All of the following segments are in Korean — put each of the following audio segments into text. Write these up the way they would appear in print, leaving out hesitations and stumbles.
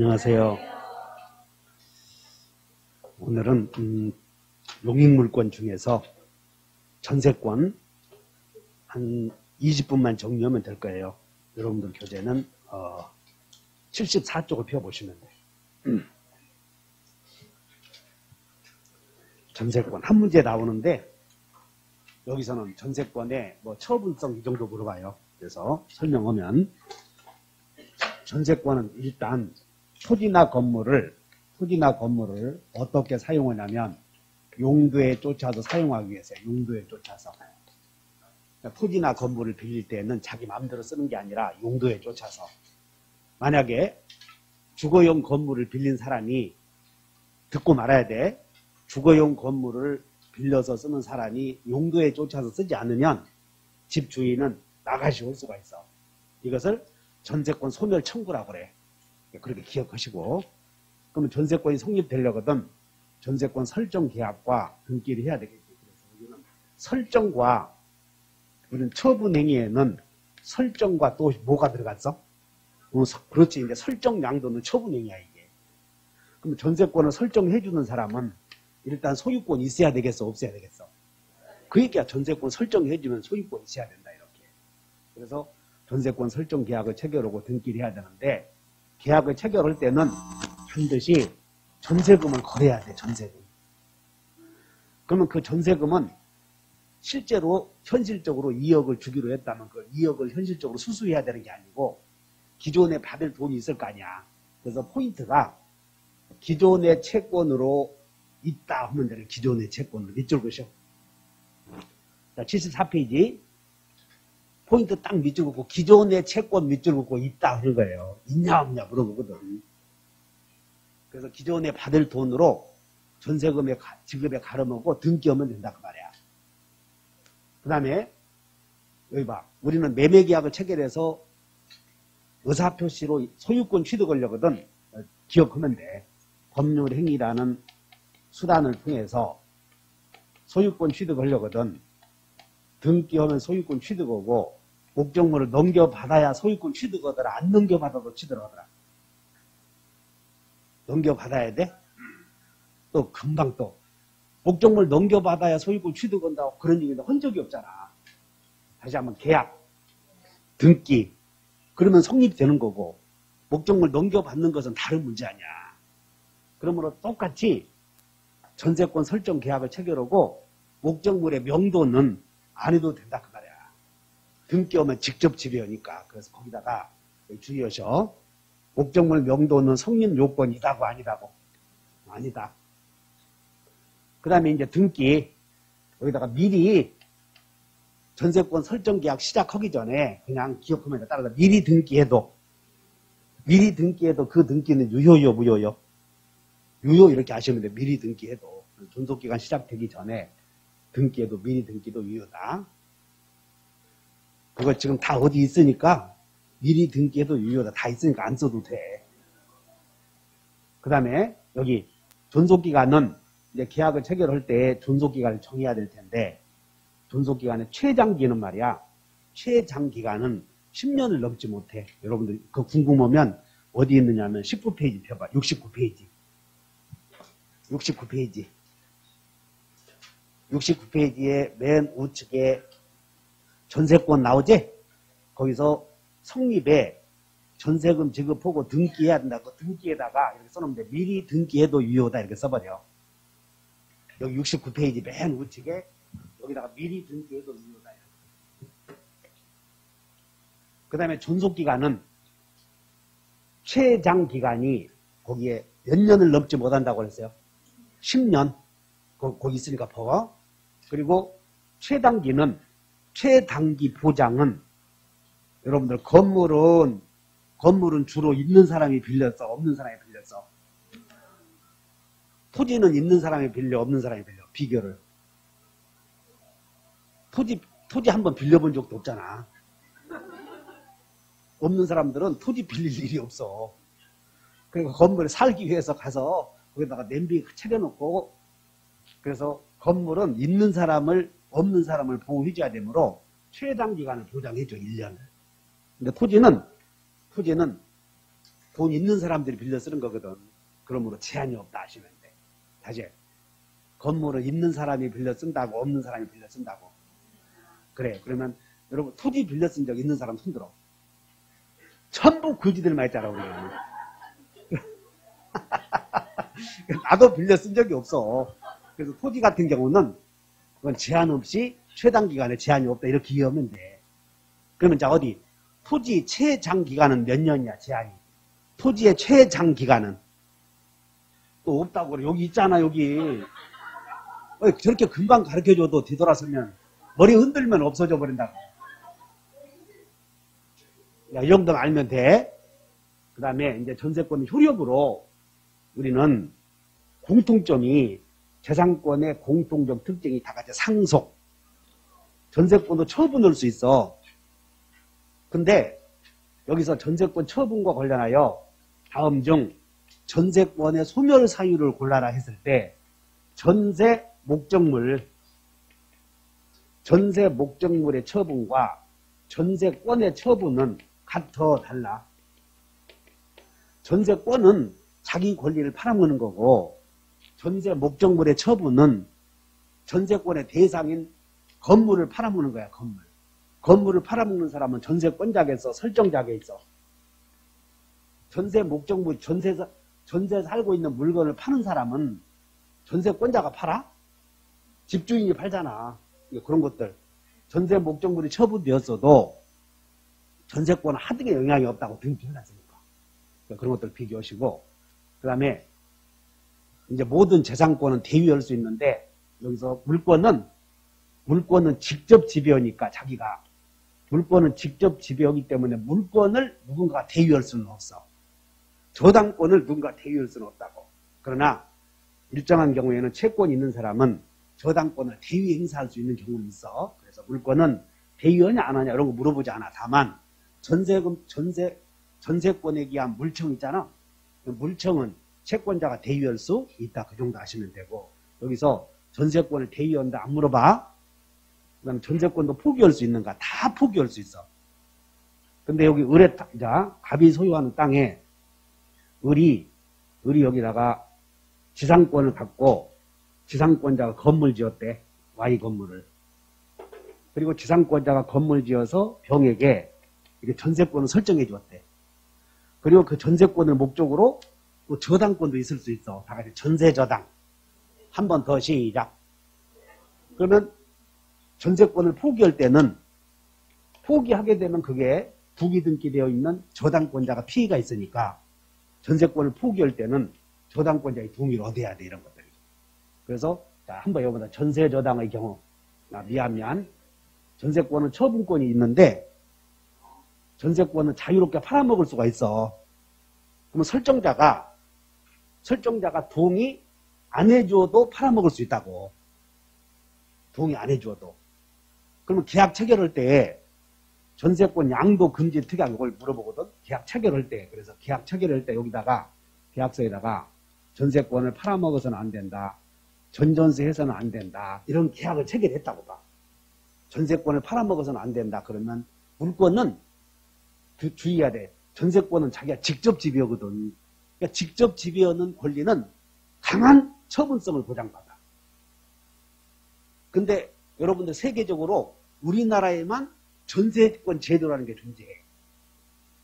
안녕하세요. 오늘은 용익물권 중에서 전세권 한 20분만 정리하면 될 거예요. 여러분들 교재는 74쪽을 펴보시면 돼요. 전세권 한 문제 나오는데 여기서는 전세권의 처분성 이 정도 물어봐요. 그래서 설명하면 전세권은 일단 토지나 건물을 어떻게 사용하냐면 용도에 쫓아서 사용하기 위해서 용도에 쫓아서 그러니까 토지나 건물을 빌릴 때는 자기 마음대로 쓰는 게 아니라 용도에 쫓아서 만약에 주거용 건물을 빌린 사람이 듣고 말아야 돼. 주거용 건물을 빌려서 쓰는 사람이 용도에 쫓아서 쓰지 않으면 집 주인은 나가시올 수가 있어. 이것을 전세권 소멸 청구라고 그래. 그렇게 기억하시고 그러면 전세권이 성립되려거든 전세권 설정 계약과 등기를 해야 되겠지. 그래서 여기는 설정과 우리는 처분 행위에는 설정과 또 뭐가 들어갔어? 그렇지. 이제 설정 양도는 처분 행위야 이게. 그럼 전세권을 설정해 주는 사람은 일단 소유권이 있어야 되겠어, 없어야 되겠어? 그 얘기야. 전세권 설정해 주면 소유권이 있어야 된다 이렇게. 그래서 전세권 설정 계약을 체결하고 등기를 해야 되는데 계약을 체결할 때는 반드시 전세금을 거래해야 돼. 전세금. 그러면 그 전세금은 실제로 현실적으로 2억을 주기로 했다면 그 2억을 현실적으로 수수해야 되는 게 아니고 기존에 받을 돈이 있을 거 아니야. 그래서 포인트가 기존의 채권으로 있다 하면 되는 기존의 채권으로 밑줄 그으셔. 자, 74페이지 포인트 딱 밑줄 긋고 기존의 채권 밑줄 긋고 있다 하는 거예요. 있냐 없냐 물어보거든. 그래서 기존에 받을 돈으로 전세금의 지급에 가름하고 등기하면 된다 그 말이야. 그 다음에 여기 봐. 우리는 매매계약을 체결해서 의사표시로 소유권 취득하려거든. 기억하면 돼. 법률행위라는 수단을 통해서 소유권 취득하려거든. 등기하면 소유권 취득하고 목적물을 넘겨받아야 소유권 취득하더라. 안 넘겨받아도 취득하더라. 넘겨받아야 돼? 또 금방 또 목적물 넘겨받아야 소유권 취득한다고 그런 얘기는 한 적이 없잖아. 다시 한번 계약, 등기 그러면 성립되는 거고 목적물 넘겨받는 것은 다른 문제 아니야. 그러므로 똑같이 전세권 설정 계약을 체결하고 목적물의 명도는 안 해도 된다 그 말이야. 등기하면 직접 지배하니까. 그래서 거기다가 주의하셔. 목적물 명도는 성립 요건이다고 아니다고? 아니다. 그 다음에 이제 등기 여기다가 미리 전세권 설정 계약 시작하기 전에 그냥 기억하면 따라서 미리 등기해도 그 등기는 유효요 무효요? 유효 이렇게 하시면 돼. 미리 등기해도 존속기간 시작되기 전에 등기해도 미리 등기도 유효다. 그거 지금 다 어디 있으니까 미리 등기해도 유효다. 다 있으니까 안 써도 돼. 그 다음에 여기 존속기간은 이제 계약을 체결할 때 존속기간을 정해야 될 텐데 존속기간의 최장기는 말이야. 최장기간은 10년을 넘지 못해. 여러분들 그거 궁금하면 어디 있느냐면 19페이지 펴봐. 69페이지. 69페이지에 맨 우측에 전세권 나오지? 거기서 성립에 전세금 지급하고 등기해야 된다. 그 등기에다가 이렇게 써놓으면 돼. 미리 등기해도 유효다. 이렇게 써버려. 여기 69페이지 맨 우측에 여기다가 미리 등기해도 유효다. 그 다음에 존속기간은 최장기간이 거기에 몇 년을 넘지 못한다고 그랬어요? 10년. 거기 있으니까 봐. 그리고 최단기 보장은 여러분들 건물은 주로 있는 사람이 빌렸어? 없는 사람이 빌렸어? 토지는 있는 사람이 빌려? 없는 사람이 빌려? 비교를. 토지 한번 빌려본 적도 없잖아. 없는 사람들은 토지 빌릴 일이 없어. 그러니까 건물에 살기 위해서 가서 거기다가 냄비 차려놓고 그래서 건물은 있는 사람을 없는 사람을 보호해줘야 되므로 최단기간을 보장해줘. 1년을. 근데 토지는 돈 있는 사람들이 빌려 쓰는 거거든. 그러므로 제한이 없다 하시면 돼. 다시 건물을 있는 사람이 빌려 쓴다고 없는 사람이 빌려 쓴다고. 그래. 그러면 여러분 토지 빌려 쓴 적 있는 사람 손들어. 전부 거지들만 있잖아 우리가. 나도 빌려 쓴 적이 없어. 그래서 토지 같은 경우는 그건 제한 없이 최단 기간에 제한이 없다 이렇게 이해하면 돼. 그러면 자 어디 토지 최장 기간은 몇 년이야 제한이. 토지의 최장 기간은 또 없다고 그래. 여기 있잖아 여기. 저렇게 금방 가르쳐줘도 뒤돌아서면 머리 흔들면 없어져 버린다고. 야, 이 정도는 알면 돼. 그 다음에 이제 전세권 효력으로 우리는 공통점이 재산권의 공통적 특징이 다 같이 상속. 전세권도 처분할 수 있어. 근데 여기서 전세권 처분과 관련하여 다음 중 전세권의 소멸 사유를 골라라 했을 때 전세 목적물의 처분과 전세권의 처분은 같아 달라. 전세권은 자기 권리를 팔아먹는 거고 전세 목적물의 처분은 전세권의 대상인 건물을 팔아먹는 거야. 건물을 팔아먹는 사람은 전세권자에서 설정자에 있어. 전세 목적물 전세 살고 있는 물건을 파는 사람은 전세권자가 팔아? 집주인이 팔잖아. 그런 것들. 전세 목적물이 처분되었어도 전세권은 하등에 영향이 없다고 등기해놨으니까. 그런 것들 비교하시고. 그 다음에 이제 모든 재산권은 대위할 수 있는데 여기서 물권은 직접 지배하니까 자기가 물권은 직접 지배하기 때문에 물권을 누군가가 대위할 수는 없어. 저당권을 누군가 대위할 수는 없다고. 그러나 일정한 경우에는 채권이 있는 사람은 저당권을 대위 행사할 수 있는 경우는 있어. 그래서 물권은 대위하냐 안 하냐 이런 거 물어보지 않아. 다만 전세권에 기한 물청 있잖아. 물청은 채권자가 대위할 수 있다. 그 정도 아시면 되고 여기서 전세권을 대위한다 안 물어봐. 그 다음에 전세권도 포기할 수 있는가? 다 포기할 수 있어. 근데 여기 을의 갑이 소유하는 땅에 을이 여기다가 지상권을 갖고 지상권자가 건물 지었대. Y 건물을. 그리고 지상권자가 건물 지어서 병에게 이렇게 전세권을 설정해 주었대. 그리고 그 전세권을 목적으로 또 저당권도 있을 수 있어. 다 같이 전세저당. 한 번 더 시작. 그러면 전세권을 포기할 때는 포기하게 되면 그게 부기 등기되어 있는 저당권자가 피해가 있으니까 전세권을 포기할 때는 저당권자의 동의를 얻어야 돼. 이런 것들이. 그래서 한번 여기보다 전세저당의 경우 미안 전세권은 처분권이 있는데 전세권은 자유롭게 팔아먹을 수가 있어. 그러면 설정자가 동의 안 해줘도 팔아먹을 수 있다고. 동의 안 해줘도. 그러면 계약 체결할 때 전세권 양도 금지 특약 이걸 물어보거든. 계약 체결할 때. 그래서 계약 체결할 때 여기다가 계약서에다가 전세권을 팔아먹어서는 안 된다. 전전세 해서는 안 된다. 이런 계약을 체결했다고 봐. 전세권을 팔아먹어서는 안 된다. 그러면 물권은 주의해야 돼. 전세권은 자기가 직접 지배하거든. 그러니까 직접 지배하는 권리는 강한 처분성을 보장받아. 근데 여러분들 세계적으로 우리나라에만 전세권 제도라는 게 존재해.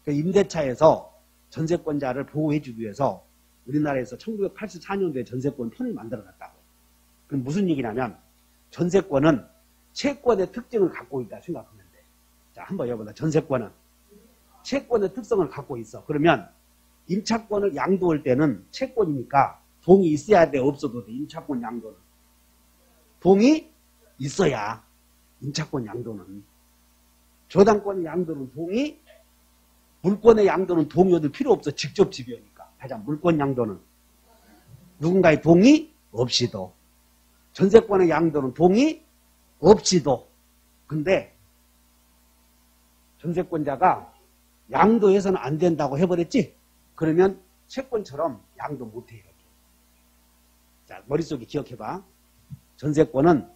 그러니까 임대차에서 전세권자를 보호해주기 위해서 우리나라에서 1984년도에 전세권 편을 만들어놨다고. 그럼 무슨 얘기냐면 전세권은 채권의 특징을 갖고 있다 생각하면 돼. 자, 한번 여러분들 전세권은 채권의 특성을 갖고 있어. 그러면 임차권을 양도할 때는 채권이니까 동의 있어야 돼, 없어도 돼. 임차권 양도는. 동의 있어야 임차권 양도는. 저당권 양도는 동의, 물권의 양도는 동의 얻을 필요 없어. 직접 지배하니까. 가장 물권 양도는 누군가의 동의 없이도. 전세권의 양도는 동의 없이도. 근데 전세권자가 양도해서는 안 된다고 해버렸지? 그러면 채권처럼 양도 못해. 이렇게. 자, 머릿속에 기억해봐. 전세권은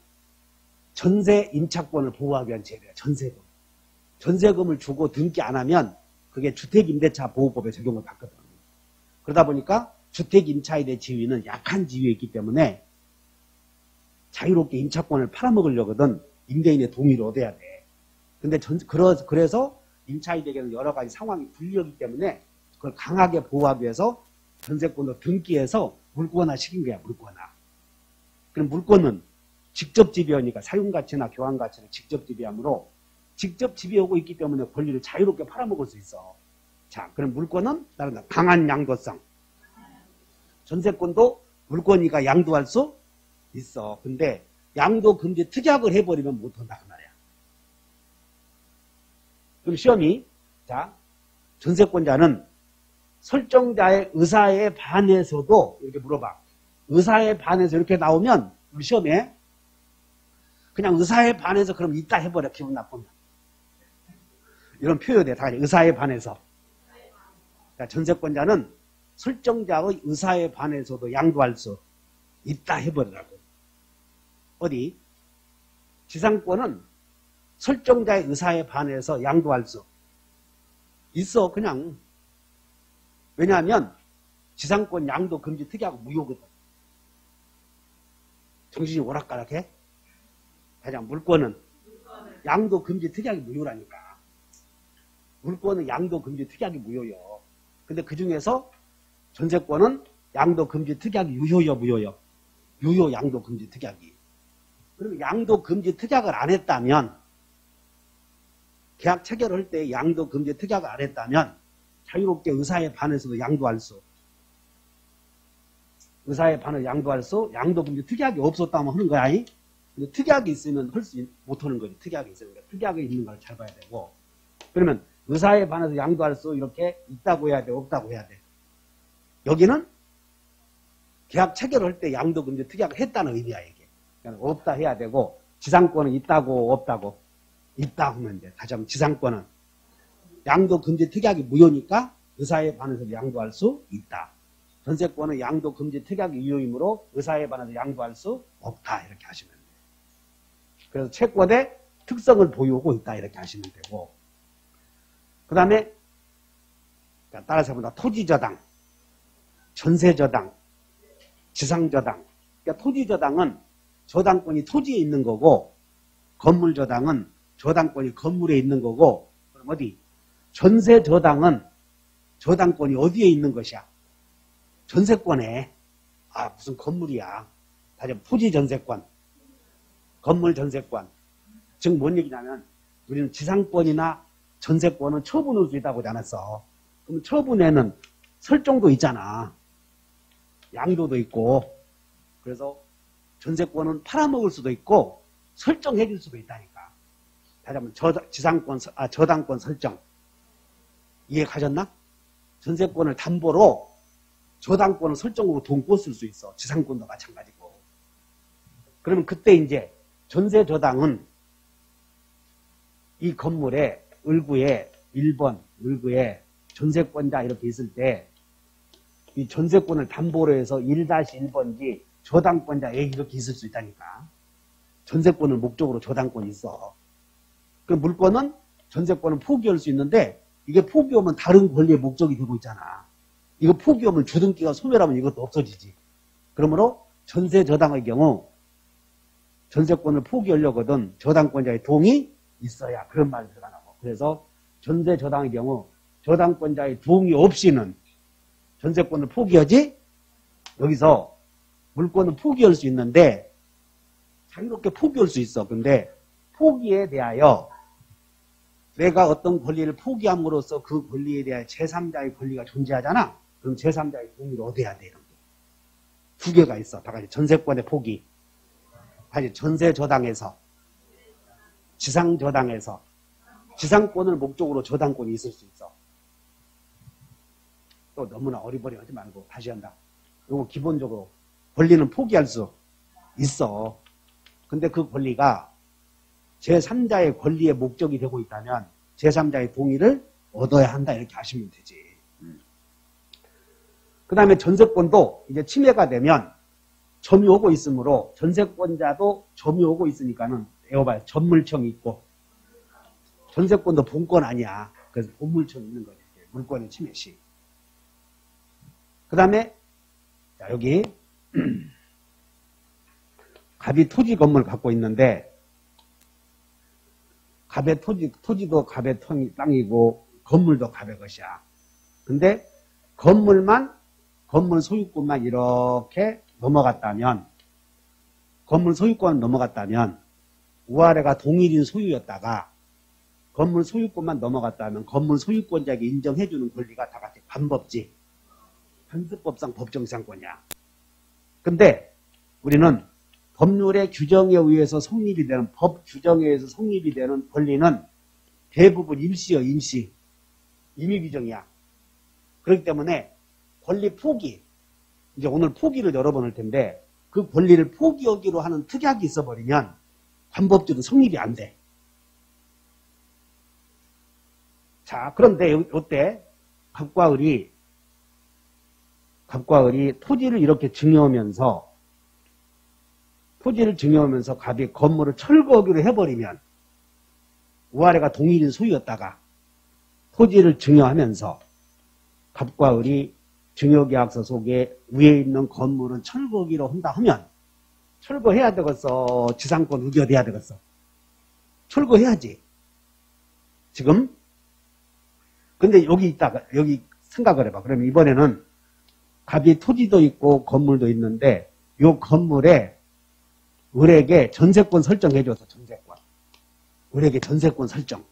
전세 임차권을 보호하기 위한 제도야. 전세금. 전세금을 주고 등기 안 하면 그게 주택임대차 보호법에 적용을 받거든. 그러다 보니까 주택 임차에 대해 지위는 약한 지위에 있기 때문에 자유롭게 임차권을 팔아먹으려거든 임대인의 동의를 얻어야 돼. 근데 그래서 임차인에게는 여러 가지 상황이 불리하기 때문에 그걸 강하게 보호하기 위해서 전세권도 등기해서 물권화 시킨 거야, 물권화. 그럼 물권은 직접 지배하니까 사용가치나 교환가치를 직접 지배하므로 직접 지배하고 있기 때문에 권리를 자유롭게 팔아먹을 수 있어. 자, 그럼 물권은 다른 강한 양도성. 전세권도 물권위가 양도할 수 있어. 근데 양도 금지 특약을 해버리면 못한다 그 말이야. 그럼 시험이 자 전세권자는 설정자의 의사에 반해서도 이렇게 물어봐. 의사에 반해서 이렇게 나오면 우리 시험에 그냥 의사에 반해서 그럼 이따 해버려. 기분 나쁘면. 이런 표현에 다 의사에 반해서. 그러니까 전세권자는 설정자의 의사에 반해서도 양도할 수 있다 해버리라고. 어디? 지상권은 설정자의 의사에 반해서 양도할 수 있어. 그냥. 왜냐하면 지상권 양도 금지 특약은 무효거든. 정신이 오락가락해? 가장 물권은 양도 금지 특약이 무효라니까. 물권은 양도 금지 특약이 무효요. 근데 그 중에서 전세권은 양도 금지 특약이 유효요, 무효요? 유효 양도 금지 특약이. 그리고 양도 금지 특약을 안 했다면, 계약 체결할 때 양도 금지 특약을 안 했다면 자유롭게 의사에 반해서도 양도할 수. 의사에 반해 양도할 수, 양도 금지 특약이 없었다면 하는 거야. 근데 특약이 있으면 못하는 거지. 특약이 있으니까. 특약이 있는 걸 잘 봐야 되고. 그러면 의사에 반해서 양도할 수 이렇게 있다고 해야 돼, 없다고 해야 돼. 여기는 계약 체결할 때 양도 금지 특약을 했다는 의미야, 이게. 그러니까 없다 해야 되고, 지상권은 있다고, 없다고. 있다 하면 돼. 다시 한번 지상권은 양도 금지 특약이 무효니까 의사에 반해서 양도할 수 있다. 전세권은 양도 금지 특약이 유효이므로 의사에 반해서 양도할 수 없다. 이렇게 하시면 돼요. 그래서 채권의 특성을 보유하고 있다. 이렇게 하시면 되고. 그 다음에 따라서 보다 토지저당, 전세저당, 지상저당. 그러니까 토지저당은 저당권이 토지에 있는 거고, 건물저당은 저당권이 건물에 있는 거고, 그럼 어디? 전세저당은 저당권이 어디에 있는 것이야? 전세권에. 아, 무슨 건물이야. 다시 토지전세권, 건물전세권. 즉, 뭔 얘기냐면, 우리는 지상권이나 전세권은 처분할 수 있다고 하지 않았어. 그럼 처분에는 설정도 있잖아. 양도도 있고. 그래서 전세권은 팔아먹을 수도 있고, 설정해 줄 수도 있다니까. 다시 한번 저당권 설정. 이해 가셨나? 전세권을 담보로 저당권을 설정으로 돈 꽂을 수 있어. 지상권도 마찬가지고. 그러면 그때 이제 전세 저당은 이 건물에 을구에 1번, 을구에 전세권자 이렇게 있을 때 이 전세권을 담보로 해서 1-1번지 저당권자 A 이렇게 있을 수 있다니까. 전세권을 목적으로 저당권이 있어. 그 물권은 전세권은 포기할 수 있는데 이게 포기하면 다른 권리의 목적이 되고 있잖아. 이거 포기하면 주등기가 소멸하면 이것도 없어지지. 그러므로 전세 저당의 경우 전세권을 포기하려거든 저당권자의 동의 있어야 그런 말이 들어가고. 그래서 전세 저당의 경우 저당권자의 동의 없이는 전세권을 포기하지. 여기서 물권은 포기할 수 있는데 자유롭게 포기할 수 있어. 근데 포기에 대하여 내가 어떤 권리를 포기함으로써 그 권리에 대한 제3자의 권리가 존재하잖아. 그럼 제3자의 동의를 얻어야 돼. 이런 게. 두 개가 있어. 다 같이 전세권의 포기. 다시 전세 저당에서, 지상 저당에서, 지상권을 목적으로 저당권이 있을 수 있어. 또 너무나 어리버리하지 말고 다시 한다. 이거 기본적으로 권리는 포기할 수 있어. 근데 그 권리가 제3자의 권리의 목적이 되고 있다면 제3자의 동의를 얻어야 한다. 이렇게 하시면 되지. 그 다음에 전세권도 이제 침해가 되면 점유하고 있으므로 전세권자도 점유하고 있으니까는 에어발 전물청이 있고 전세권도 본권 아니야. 그래서 본물청이 있는 거지. 물권의 침해 시. 그 다음에 여기 갑이 토지 건물을 갖고 있는데 갑의 토지도 갑의 땅이고 건물도 갑의 것이야. 근데 건물 소유권만 이렇게 넘어갔다면 건물 소유권 넘어갔다면 우아래가 동일인 소유였다가 건물 소유권만 넘어갔다면 건물 소유권자에게 인정해주는 권리가 다 같이 반법지. 편습법상 법정지상권이야. 근데 우리는 법률의 규정에 의해서 성립이 되는 법 규정에 의해서 성립이 되는 권리는 대부분 임시여 임시. 임의 규정이야. 그렇기 때문에 권리 포기. 이제 오늘 포기를 여러 번 할 텐데 그 권리를 포기하기로 하는 특약이 있어버리면 관법적으로 성립이 안 돼. 자, 그런데 이때 갑과 을이 토지를 이렇게 증여하면서 갑이 건물을 철거하기로 해버리면 우아래가 동일인 소유였다가 토지를 증여하면서 갑과 을이 증여계약서 속에 위에 있는 건물은 철거하기로 한다 하면 철거해야 되겠어? 지상권 의결해야 되겠어? 철거해야지. 지금 근데 여기 생각을 해봐. 그러면 이번에는 갑이 토지도 있고 건물도 있는데 이 건물에 을에게 전세권 설정해줘서 전세권. 을에게 전세권 설정.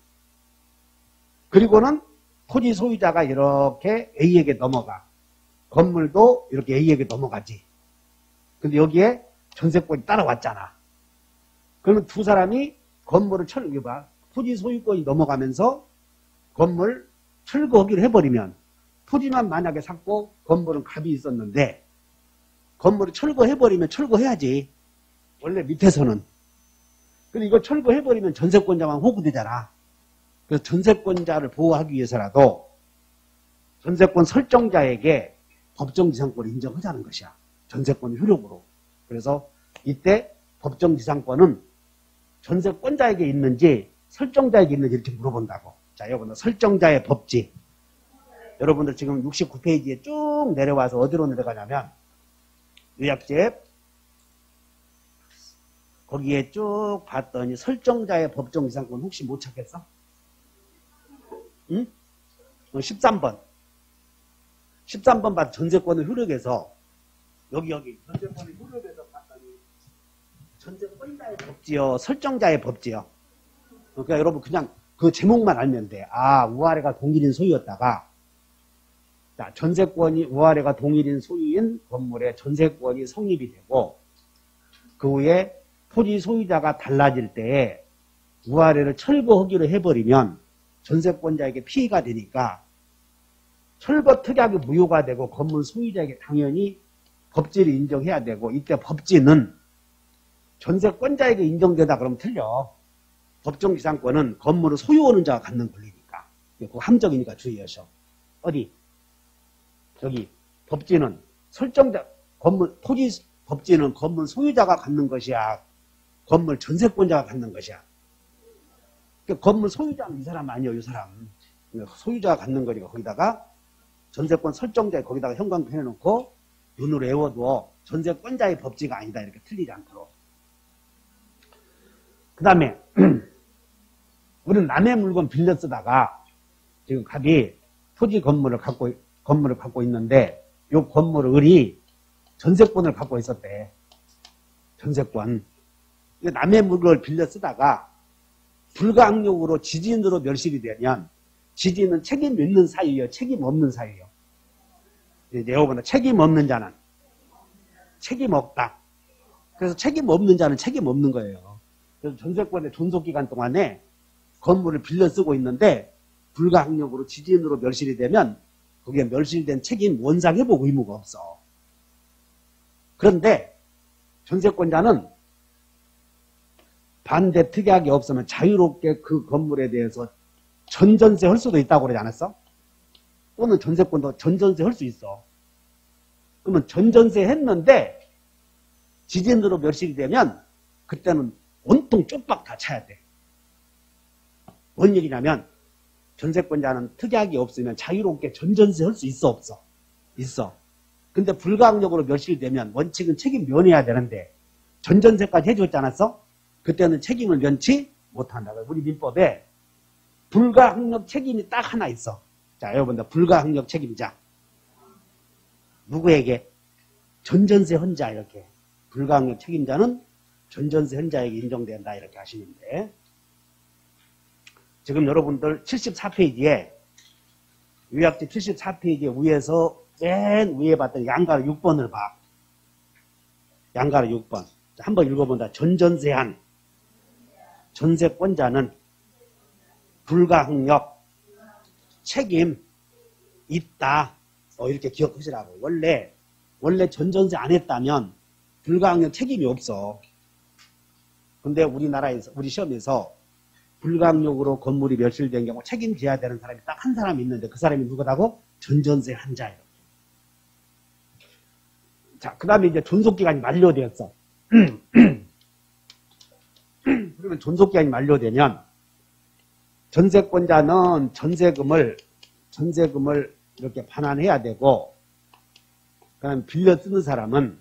그리고는 토지 소유자가 이렇게 A에게 넘어가. 건물도 이렇게 A에게 넘어가지. 근데 여기에 전세권이 따라왔잖아. 그러면 두 사람이 건물을 토지 소유권이 넘어가면서 건물 철거하기로 해버리면 토지만 만약에 샀고 건물은 갑이 있었는데 건물을 철거해버리면 철거해야지. 원래 밑에서는. 근데 이거 철거해버리면 전세권자만 호구되잖아. 그래서 전세권자를 보호하기 위해서라도 전세권 설정자에게 법정지상권을 인정하자는 것이야. 전세권 효력으로. 그래서 이때 법정지상권은 전세권자에게 있는지 설정자에게 있는지 이렇게 물어본다고. 자, 여러분들 설정자의 법지. 여러분들 지금 69페이지에 쭉 내려와서 어디로 내려가냐면 요약집 거기에 쭉 봤더니 설정자의 법정지상권 혹시 못 찾겠어? 응? 13번. 13번 봤 전세권의 효력에서 여기 전세권의 효력에서 봤더니 전세권자의 법지요, 설정자의 법지요. 그러니까 여러분 그냥 그 제목만 알면 돼. 아, 우아래가 동일인 소유였다가 자, 전세권이 우아래가 동일인 소유인 건물에 전세권이 성립이 되고 그 후에 토지 소유자가 달라질 때에 우아래를 철거하기로 해버리면 전세권자에게 피해가 되니까 철거 특약이 무효가 되고 건물 소유자에게 당연히 법지를 인정해야 되고 이때 법지는 전세권자에게 인정되다 그러면 틀려. 법정지상권은 건물을 소유하는 자가 갖는 권리니까. 그거 함정이니까 주의하셔. 어디? 여기 법지는 법지는 건물 소유자가 갖는 것이야. 건물 전세권자가 갖는 것이야. 그러니까 건물 소유자는 이 사람 아니에요, 이 사람. 소유자가 갖는 거니까 거기다가 전세권 설정자에 거기다가 형광펜 해놓고 눈으로 외워도 전세권자의 법지가 아니다. 이렇게 틀리지 않도록. 그 다음에 우리는 남의 물건 빌려 쓰다가 지금 갑이 토지 건물을 갖고 있는데 이 건물을 을이 전세권을 갖고 있었대. 전세권. 남의 물건을 빌려 쓰다가 불가항력으로 지진으로 멸실이 되면 지진은 책임 있는 사유예요, 책임 없는 사유예요. 이제 여러분은 책임 없는 자는 책임 없다. 그래서 책임 없는 자는 책임 없는 거예요. 그래서 전세권의 존속기간 동안에 건물을 빌려 쓰고 있는데 불가항력으로 지진으로 멸실이 되면 거기에 멸실된 책임 원상회복 의무가 없어. 그런데 전세권자는 반대 특약이 없으면 자유롭게 그 건물에 대해서 전전세 할 수도 있다고 그러지 않았어? 또는 전세권도 전전세 할 수 있어. 그러면 전전세 했는데 지진으로 멸실이 되면 그때는 온통 쪽박 다 차야 돼. 뭔 얘기냐면 전세권자는 특약이 없으면 자유롭게 전전세 할 수 있어 없어? 있어. 근데 불가항력으로 멸실되면 원칙은 책임 면해야 되는데 전전세까지 해줬지 않았어? 그때는 책임을 면치 못한다고요. 우리 민법에 불가항력 책임이 딱 하나 있어. 자, 여러분들 불가항력 책임자. 누구에게? 전전세 헌자 이렇게. 불가항력 책임자는 전전세 헌자에게 인정된다 이렇게 하시는데 지금 여러분들 74페이지에 요약지 74페이지에 위에서 맨 위에 봤던 양가로 6번을 봐. 양가로 6번. 한번 읽어본다. 전전세한 전세권자는 불가항력 책임 있다. 이렇게 기억하시라고. 원래 전전세 안 했다면 불가항력 책임이 없어. 근데 우리나라에서 우리 시험에서 불가항력으로 건물이 멸실된 경우 책임져야 되는 사람이 딱 한 사람이 있는데 그 사람이 누구다고? 전전세 한자예요. 자, 그 다음에 이제 존속기간이 만료되었어. 그러면 존속기간이 만료되면 전세권자는 전세금을 이렇게 반환해야 되고, 그 다음에 빌려 쓰는 사람은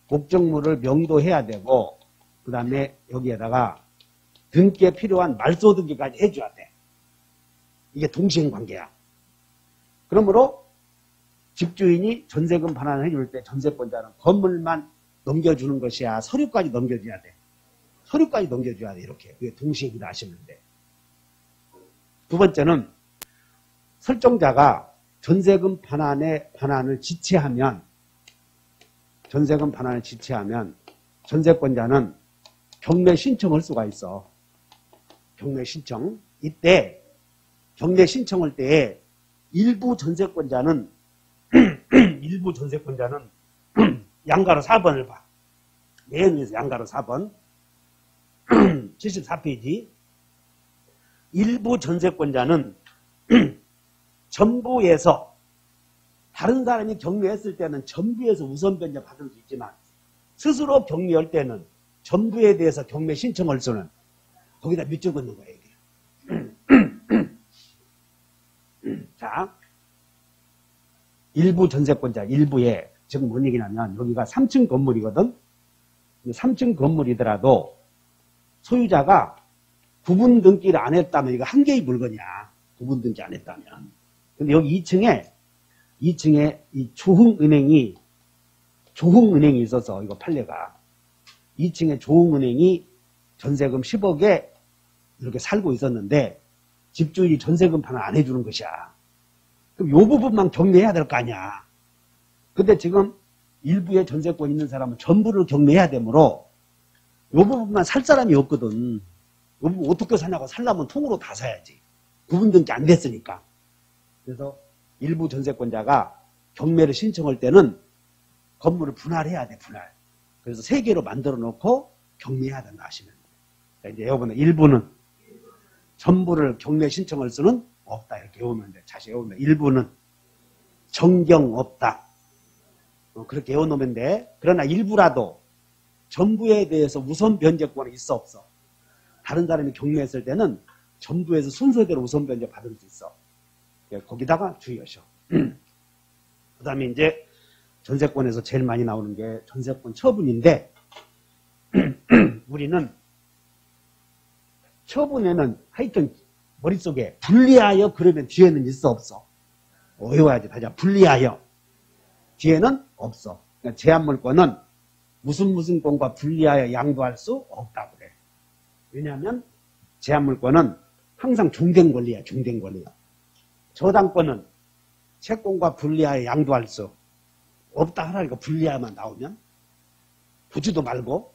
목적물을 명도해야 되고, 그 다음에 여기에다가 등기에 필요한 말소 등기까지 해줘야 돼. 이게 동시행관계야. 그러므로 집주인이 전세금 반환을 해줄 때 전세권자는 건물만 넘겨주는 것이야. 서류까지 넘겨줘야 돼. 서류까지 넘겨줘야 돼. 이렇게. 그게 동시행이다 하시는데. 두 번째는 설정자가 전세금 반환을 지체하면 전세권자는 경매 신청할 수가 있어. 경매 신청. 이때 경매 신청할 때에 일부 전세권자는 양가로 4번을 봐. 맨 위에서 양가로 4번. 74페이지. 일부 전세권자는 전부에서 다른 사람이 경매했을 때는 전부에서 우선 변제 받을 수 있지만 스스로 경매할 때는 전부에 대해서 경매 신청할 수는 거기다 밑줄 긋는 거예요. 이게. 자, 일부 전세권자 일부에 지금 뭔 얘기냐면 여기가 3층 건물이거든. 3층 건물이더라도 소유자가 구분 등기를 안 했다면 이거 한 개의 물건이야. 구분 등기 안 했다면. 근데 여기 2층에 이 조흥은행이 있어서 이거 판례가 2층에 조흥은행이 전세금 10억에 이렇게 살고 있었는데 집주인이 전세금 반환 안 해주는 것이야. 그럼 이 부분만 경매해야 될 거 아니야. 근데 지금 일부의 전세권 있는 사람은 전부를 경매해야 되므로 이 부분만 살 사람이 없거든. 이 부분 어떻게 사냐고 살려면 통으로 다 사야지. 구분 등기 안 됐으니까. 그래서 일부 전세권자가 경매를 신청할 때는 건물을 분할해야 돼, 분할. 그래서 3개로 만들어 놓고 경매해야 된다 하시면 돼요. 이제 여러분은 일부는 전부를 경매 신청할 수는 없다. 이렇게 외우면 돼. 다시 외우면 일부는 정경 없다. 그렇게 외워놓으면 돼. 그러나 일부라도 전부에 대해서 우선 변제권이 있어 없어? 다른 사람이 경매했을 때는 전부에서 순서대로 우선 변제 받을 수 있어. 거기다가 주의하셔. 그 다음에 이제 전세권에서 제일 많이 나오는 게 전세권 처분인데 우리는 처분에는 하여튼 머릿속에 불리하여 그러면 뒤에는 있어 없어? 외워야지. 다시 불리하여 뒤에는 없어. 그러니까 제한물권은 무슨 권과 불리하여 양도할 수 없다고 그래. 왜냐하면 제한물권은 항상 종된 권리야. 종된 권리. 저당권은 채권과 불리하여 양도할 수 없다 하라니까 불리하여만 나오면 보지도 말고.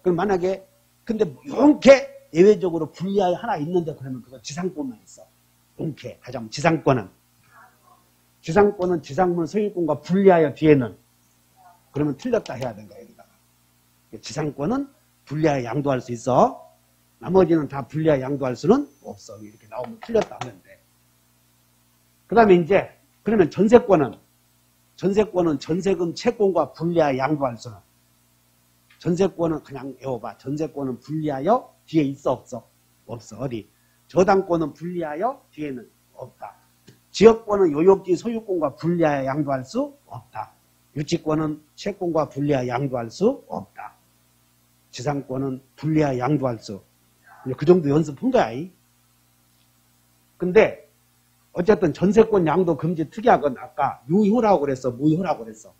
그럼 만약에 근데 용케 예외적으로 불리하여 하나 있는데 그러면 그거 지상권만 있어. 용케 하자면 지상권은 지상문 소유권과 불리하여 뒤에는 그러면 틀렸다 해야 된다 여기다가. 지상권은 불리하여 양도할 수 있어. 나머지는 다 불리하여 양도할 수는 없어. 이렇게 나오면 틀렸다 하면 돼. 그 다음에 이제 그러면 전세권은 전세금 채권과 불리하여 양도할 수는 전세권은 그냥 외워봐. 전세권은 불리하여 뒤에 있어 없어? 없어. 어디? 저당권은 불리하여 뒤에는 없다. 지역권은 요역지 소유권과 분리하여 양도할 수 없다. 유치권은 채권과 분리하여 양도할 수 없다. 지상권은 분리하여 양도할 수. 그 정도 연습한 거야. 근데 어쨌든 전세권 양도 금지 특약은 아까 유효라고 그랬어, 무효라고 그랬어.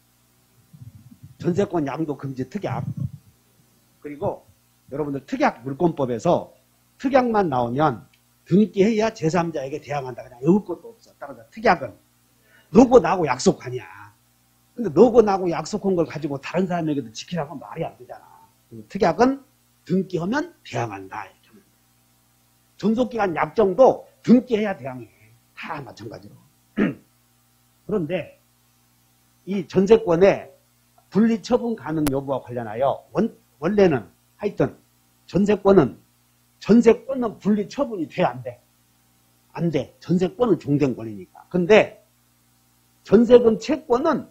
전세권 양도 금지 특약. 그리고 여러분들 특약 물권법에서 특약만 나오면 등기해야 제3자에게 대항한다. 그냥 외울 것도 없어. 따라서 특약은 너고 나고 약속 아니야. 근데 너고 나고 약속한 걸 가지고 다른 사람에게도 지키라고 하면 말이 안 되잖아. 특약은 등기하면 대항한다. 존속기간 약정도 등기해야 대항해. 다 마찬가지로. 그런데 이 전세권의 분리처분 가능 여부와 관련하여 원래는 하여튼 전세권은 분리처분이 돼, 안 돼? 안 돼. 전세권은 종된 권리니까. 근데 전세금 채권은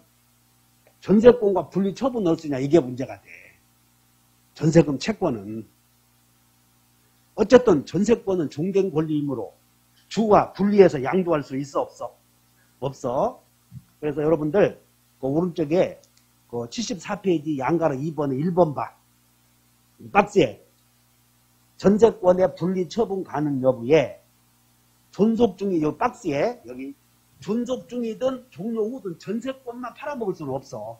전세권과 분리처분 넣을 수 있냐, 이게 문제가 돼. 전세금 채권은 어쨌든 전세권은 종된 권리이므로 주와 분리해서 양도할 수 있어, 없어? 없어. 그래서 여러분들 그 오른쪽에 그 74페이지 양가로 2번에 1번 봐. 박스에 전세권의 분리처분 가능 여부에 존속 중이 요 박스에 여기 존속 중이든 종료 후든 전세권만 팔아먹을 수는 없어.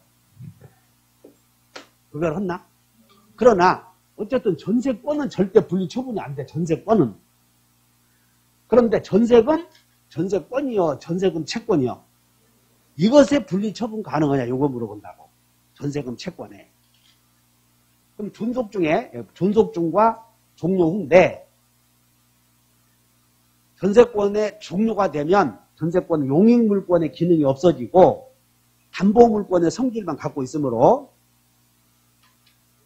그걸 했나? 그러나 어쨌든 전세권은 절대 분리처분이 안 돼. 전세권은. 그런데 전세권이요, 전세금 채권이요. 이것에 분리처분 가능하냐, 요거 물어본다고. 전세금 채권에. 그럼 존속 중과 종료 후인데 전세권의 종료가 되면 전세권은 용익물권의 기능이 없어지고 담보물권의 성질만 갖고 있으므로,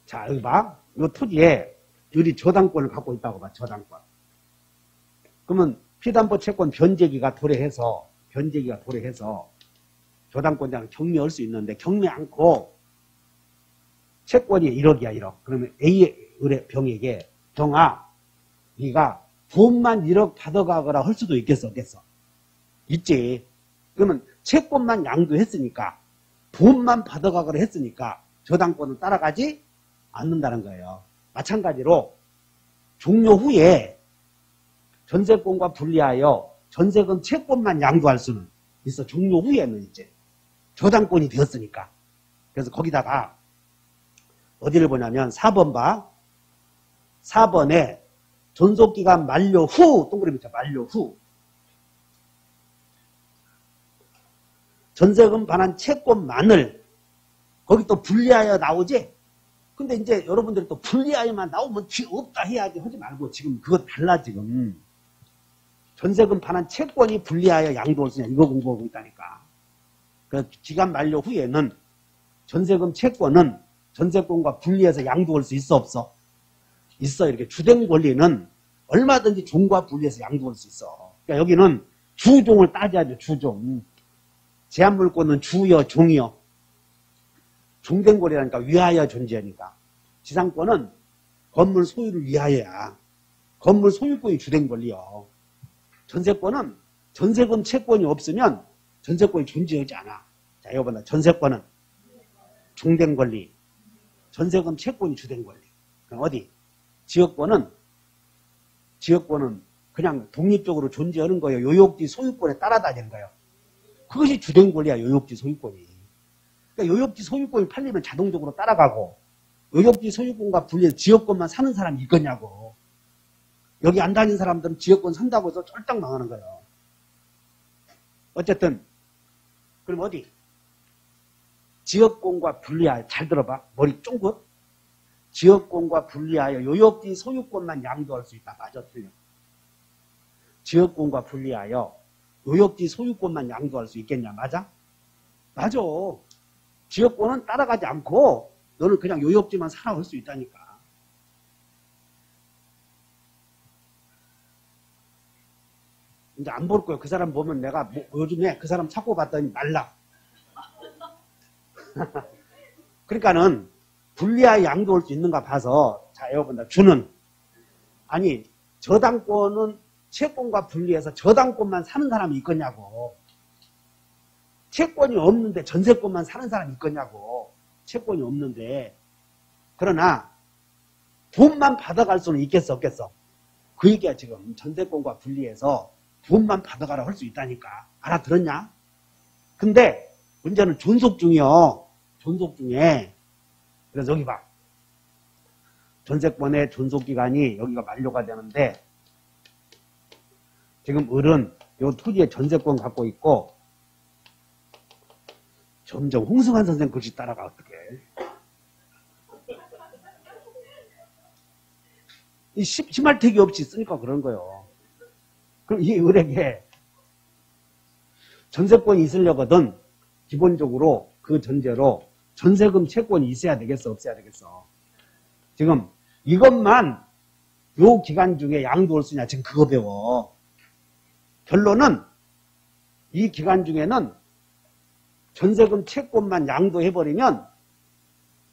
자, 여기 봐. 이 토지에 우리 저당권을 갖고 있다고 봐, 저당권. 그러면 피담보 채권 변제기가 도래해서 저당권자는 경매할 수 있는데 경매 않고 채권이 1억이야, 1억. 그러면 A의 병에게 정아, 네가 보험만 1억 받아가거라 할 수도 있겠어, 없겠어? 있지. 그러면 채권만 양도했으니까, 보험만 받아가거라 했으니까 저당권은 따라가지 않는다는 거예요. 마찬가지로 종료 후에 전세권과 분리하여 전세금 채권만 양도할 수는 있어. 종료 후에는 이제 저당권이 되었으니까. 그래서 거기다가 어디를 보냐면 4번 봐. 4번에 존속기간 만료 후, 동그라미 쳐, 만료 후. 전세금 반환 채권만을, 거기 또 분리하여 나오지? 근데 이제 여러분들이 또 분리하여만 나오면 뒤 없다 해야지 하지 말고, 지금 그거 달라, 지금. 전세금 반환 채권이 분리하여 양도할 수 있냐, 이거 공부하고 있다니까. 그 기간 만료 후에는 전세금 채권은 전세권과 분리해서 양도할 수 있어, 없어? 있어. 이렇게 주된 권리는 얼마든지 종과 분리해서 양도할 수 있어. 그러니까 여기는 주종을 따져야죠, 주종. 제한물권은 주여, 종이여. 종된 권리라니까, 위하여 존재하니까. 지상권은 건물 소유를 위하여야. 건물 소유권이 주된 권리여. 전세권은 전세금 채권이 없으면 전세권이 존재하지 않아. 자, 이거 봐. 전세권은 종된 권리, 전세금 채권이 주된 권리. 그럼 어디? 지역권은 그냥 독립적으로 존재하는 거예요. 요역지 소유권에 따라다니는 거예요. 그것이 주된 권리야, 요역지 소유권이. 그러니까 요역지 소유권이 팔리면 자동적으로 따라가고, 요역지 소유권과 분리해서 지역권만 사는 사람이 있겠냐고. 여기 안 다니는 사람들은 지역권 산다고 해서 쫄딱 망하는 거예요. 어쨌든 그럼 어디? 지역권과 분리하여, 잘 들어봐. 머리 쫑긋. 지역권과 분리하여 요역지 소유권만 양도할 수 있다. 맞아, 틀려. 지역권과 분리하여 요역지 소유권만 양도할 수 있겠냐? 맞아? 맞아. 지역권은 따라가지 않고 너는 그냥 요역지만 살아 할 수 있다니까. 이제 안 볼 거예요. 그 사람 보면 내가 요즘에 그 사람 찾고 봤더니 말라. 그러니까는 분리하여 양도할 수 있는가 봐서, 자, 여러분들 주는, 아니 저당권은 채권과 분리해서 저당권만 사는 사람이 있겠냐고. 채권이 없는데 전세권만 사는 사람이 있겠냐고. 채권이 없는데. 그러나 돈만 받아갈 수는 있겠어 없겠어? 그 얘기야. 지금 전세권과 분리해서 돈만 받아가라 할 수 있다니까. 알아들었냐? 근데 문제는 존속 중이요. 존속 중에. 그래서 여기 봐. 전세권의 존속기간이 여기가 만료가 되는데 지금 을은 요 토지의 전세권 갖고 있고 점점 홍승환 선생 글씨 따라가 어떡해. 이 심할택이 없이 쓰니까 그런 거예요. 그럼 이 을에게 전세권이 있으려거든 기본적으로 그 전제로 전세금 채권이 있어야 되겠어 없어야 되겠어. 지금 이것만 요 기간 중에 양도할 수 있냐 지금 그거 배워. 결론은 이 기간 중에는 전세금 채권만 양도해버리면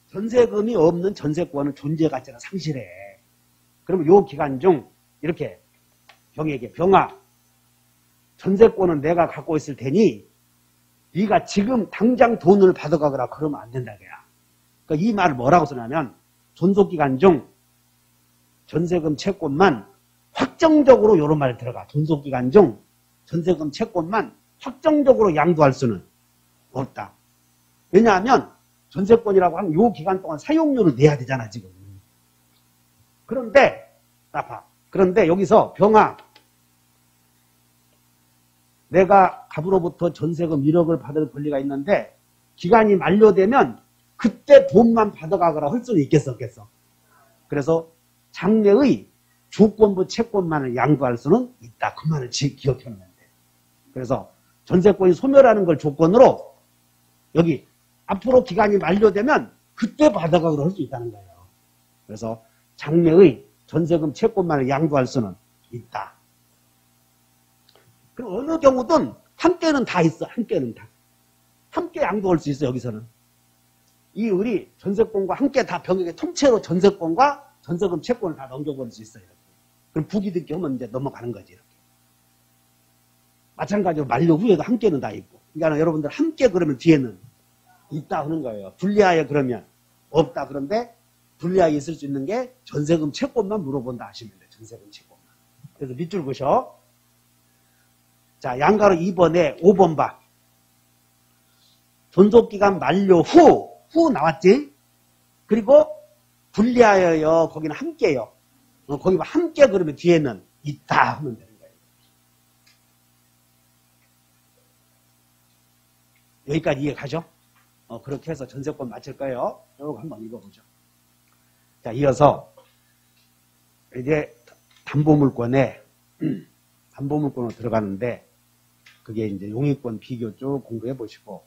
전세금이 없는 전세권은 존재 가치가 상실해. 그러면 요 기간 중 이렇게 병에게 병아 전세권은 내가 갖고 있을 테니 네가 지금 당장 돈을 받아가거라 그러면 안 된다 그야. 그러니까 이 말을 뭐라고 쓰냐면 존속기간 중 전세금 채권만 확정적으로 이런 말이 들어가. 존속기간 중 전세금 채권만 확정적으로 양도할 수는 없다. 왜냐하면 전세권이라고 하면 이 기간 동안 사용료를 내야 되잖아 지금. 그런데 그런데 여기서 병아 내가 갑으로부터 전세금 1억을 받을 권리가 있는데 기간이 만료되면 그때 돈만 받아가거라 할 수는 있겠어 없겠어? 그래서 장래의 주권부 채권만을 양도할 수는 있다. 그 말을 기억해놓으면 돼. 그래서 전세권이 소멸하는 걸 조건으로 여기 앞으로 기간이 만료되면 그때 받아가거라 할 수 있다는 거예요. 그래서 장래의 전세금 채권만을 양도할 수는 있다. 그럼 어느 경우든 함께는 다 있어. 함께는 다. 함께 양도할 수 있어 여기서는. 이 을이 전세권과 함께 다 병에게 통째로 전세권과 전세금 채권을 다 넘겨버릴 수 있어요. 이렇게. 그럼 부기 듣기 하면 이제 넘어가는 거지. 이렇게. 마찬가지로 만료 후에도 함께는 다 있고. 그러니까 여러분들 함께 그러면 뒤에는 있다 하는 거예요. 분리하여 그러면 없다. 그런데 분리하여 있을 수 있는 게 전세금 채권만 물어본다 하시면 돼요. 전세금 채권만. 그래서 밑줄 그셔. 자, 양가로 2번에 5번 봐. 존속기간 만료 후 나왔지? 그리고 분리하여요. 거기는 함께요. 거기 함께 그러면 뒤에는 있다 하면 되는 거예요. 여기까지 이해 가죠? 그렇게 해서 전세권 맞힐 거예요. 이거 한번 읽어보죠. 자, 이어서 이제 담보물권에 담보물권으로 들어가는데 그게 이제 용익권 비교 쭉 공부해 보시고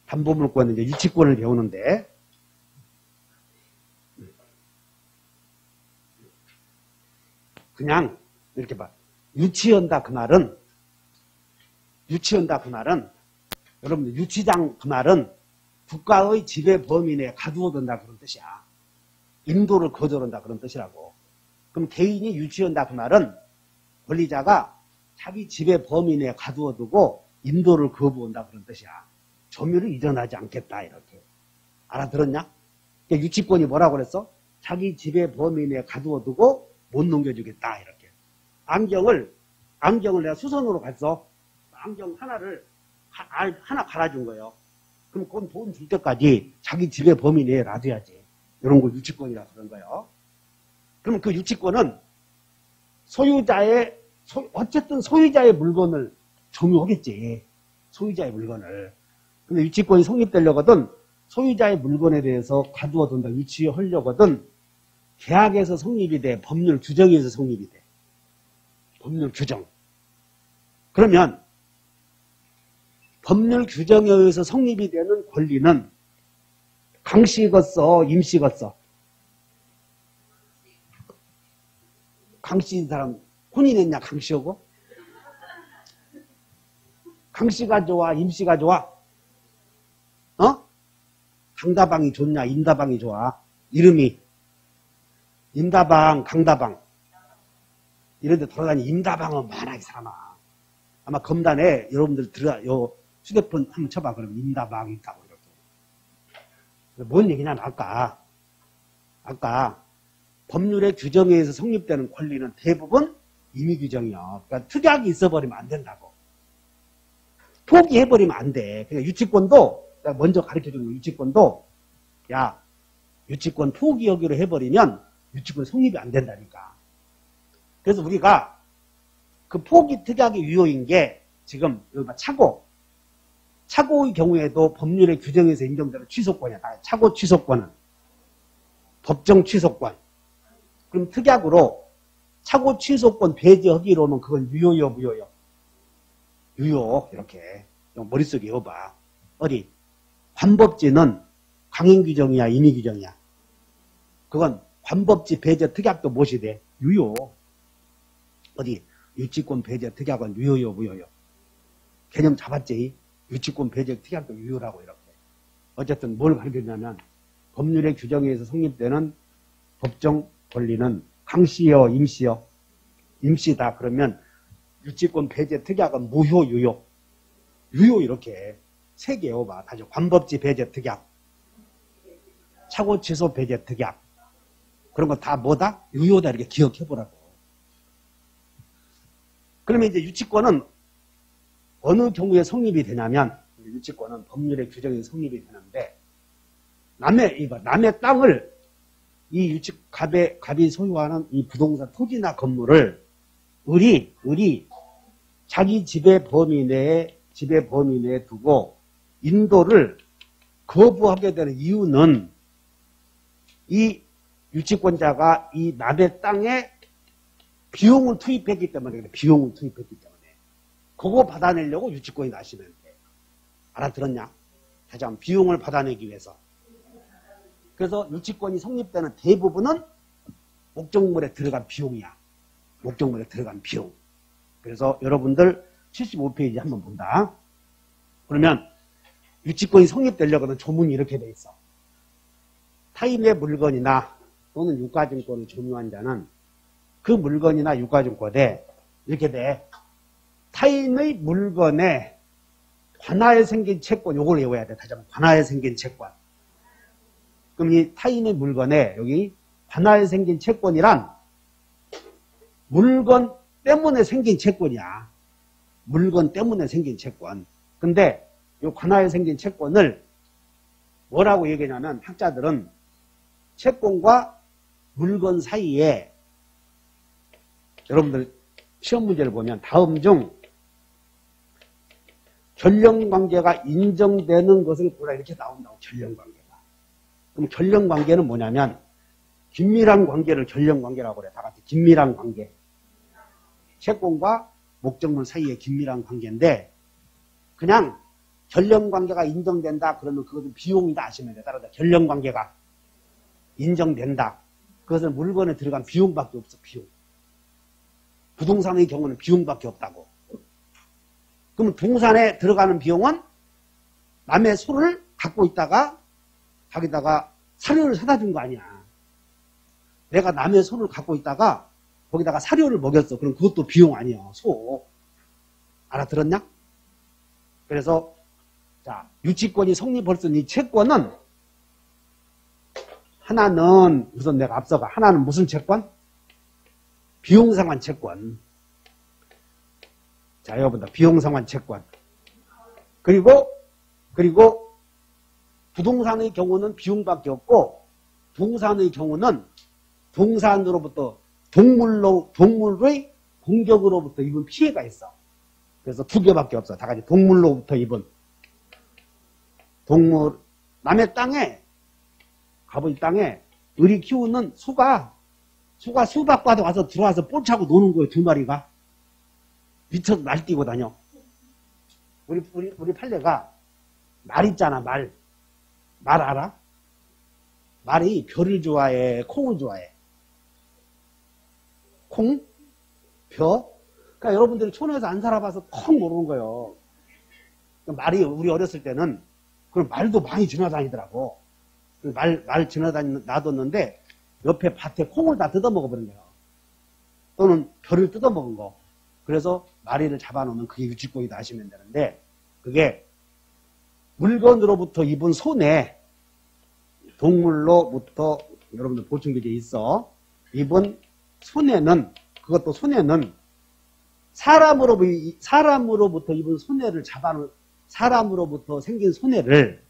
담보물권은 이제 유치권을 배우는데 그냥 이렇게 봐. 유치한다 그 말은 여러분들 유치장 그 말은 국가의 지배 범위 내에 가두어둔다 그런 뜻이야. 인도를 거절한다 그런 뜻이라고. 그럼 개인이 유치한다 그 말은 권리자가 자기 지배 범위 내에 가두어두고 인도를 거부한다 그런 뜻이야. 점유를 이전하지 않겠다 이렇게. 알아들었냐? 그러니까 유치권이 뭐라고 그랬어? 자기 지배 범위 내에 가두어두고 못 넘겨주겠다 이렇게. 안경을 내가 수선으로 갔어. 안경 하나를 하나 갈아준 거예요. 그럼 그건 돈 줄 때까지 자기 지배 범위 내에 놔둬야지. 이런 걸 유치권이라 그런 거예요. 그럼 그 유치권은 어쨌든 소유자의 물건을 점유하겠지. 소유자의 물건을. 근데 유치권이 성립되려거든 소유자의 물건에 대해서 가두어둔다. 유치하려거든 계약에서 성립이 돼. 법률 규정에 의해서 성립이 돼. 법률 규정. 그러면 법률 규정에 의해서 성립이 되는 권리는 강씨겠어? 임씨겠어? 강씨인 사람 혼인했냐? 강씨하고? 강씨가 좋아? 임씨가 좋아? 강다방이 좋냐? 임다방이 좋아? 이름이 임다방, 강다방. 이런 데 돌아다니는 임다방은 많아, 이 사람아. 아마 검단에 여러분들 요 휴대폰 한번 쳐봐. 그러면 임다방 있다고 이렇게. 뭔 얘기냐면 아까 법률의 규정에 의해서 성립되는 권리는 대부분 임의규정이요. 그러니까 특약이 있어버리면 안 된다고. 포기해버리면 안 돼. 그러니까 유치권도, 먼저 가르쳐주는 거, 유치권도, 야, 유치권 포기하기로 해버리면 유치권 성립이 안 된다니까. 그래서 우리가 그 포기 특약의 유효인 게 지금 여기 봐, 차고의 경우에도 법률의 규정에서 인정되는 취소권이야. 차고 취소권은 법정 취소권. 그럼 특약으로 차고 취소권 배제하기로 하면 그건 유효요, 무효요? 유효. 이렇게 머릿속에 넣어봐. 어디? 관법지는 강행규정이야, 임의규정이야? 그건 관법지 배제 특약도 무엇이 돼? 유효. 어디? 유치권 배제 특약은 유효요, 무효요? 개념 잡았지? 유치권 배제 특약도 유효라고 이렇게. 어쨌든 뭘 가르쳐주냐면 법률의 규정에 의해서 성립되는 법정 권리는 강시요, 임시요? 임시다. 그러면 유치권 배제 특약은 무효, 유효? 유효 이렇게 세 개 외워봐. 다시 관법지 배제 특약, 차고 취소 배제 특약. 그런 거 다 뭐다? 유효다. 이렇게 기억해보라고. 그러면 이제 유치권은 어느 경우에 성립이 되냐면, 유치권은 법률의 규정에 성립이 되는데, 남의 땅을 이 갑이 소유하는 이 부동산 토지나 건물을 을이 자기 집의 범위 내에 두고 인도를 거부하게 되는 이유는 이 유치권자가 이 남의 땅에 비용을 투입했기 때문에 그래. 비용을 투입했기 때문에 그거 받아내려고 유치권이 나시면 돼. 알아들었냐? 다시 한번 비용을 받아내기 위해서. 그래서 유치권이 성립되는 대부분은 목적물에 들어간 비용이야. 목적물에 들어간 비용. 그래서 여러분들 75페이지 한번 본다. 그러면 유치권이 성립되려거든 조문이 이렇게 돼 있어. 타인의 물건이나 또는 유가증권을 점유한 자는 그 물건이나 유가증권에 이렇게 돼. 타인의 물건에 관하에 생긴 채권, 요걸 외워야 돼. 다시 한번 관하에 생긴 채권. 그럼 이 타인의 물건에 여기 관하에 생긴 채권이란 물건 때문에 생긴 채권이야. 물건 때문에 생긴 채권. 근데 이 관하에 생긴 채권을 뭐라고 얘기하냐면 학자들은 채권과 물건 사이에 여러분들 시험 문제를 보면 다음 중 결령관계가 인정되는 것을 보라 이렇게 나온다고. 결령관계가. 그럼 결령관계는 뭐냐면 긴밀한 관계를 결령관계라고 그래. 다 같이 긴밀한 관계. 채권과 목적물 사이의 긴밀한 관계인데 그냥 결령관계가 인정된다 그러면 그것은 비용이다 하시면 돼. 따라서 결령관계가 인정된다. 그것은 물건에 들어간 비용밖에 없어. 비용. 부동산의 경우는 비용밖에 없다고. 그러면 동산에 들어가는 비용은 남의 소를 갖고 있다가 자기다가 사료를 사다 준 거 아니야. 내가 남의 소를 갖고 있다가 거기다가 사료를 먹였어. 그럼 그것도 비용 아니야. 소. 알아들었냐? 그래서 자 유치권이 성립할 수 있는 이 채권은 하나는 우선 내가 앞서가 하나는 무슨 채권? 비용상환 채권. 자 여러분들 비용상환 채권. 그리고 부동산의 경우는 비용밖에 없고 동산의 경우는 동산으로부터 동물의 공격으로부터 입은 피해가 있어. 그래서 두 개밖에 없어. 다 같이 동물로부터 입은 동물. 남의 땅에 갑의 땅에 을이 키우는 수가 수박밭에 와서 들어와서 볼 차고 노는 거예요. 두 마리가 미쳐서 날뛰고 다녀. 우리 팔레가 말 있잖아. 말 알아? 말이 벼를 좋아해? 콩을 좋아해? 콩? 벼? 그러니까 여러분들이 촌에서 안 살아봐서 콩 모르는 거예요. 말이 우리 어렸을 때는 그럼 말도 많이 지나다니더라고. 말 지나다니 놔뒀는데 옆에 밭에 콩을 다 뜯어먹어버린 거예요. 또는 별을 뜯어먹은 거. 그래서 마리를 잡아놓으면 그게 유치권이다 하시면 되는데, 그게 물건으로부터 입은 손해, 동물로부터 여러분들 보충기에 있어 입은 손해는, 그것도 손해는 사람으로부터 입은 손해를 잡아놓은, 사람으로부터 생긴 손해를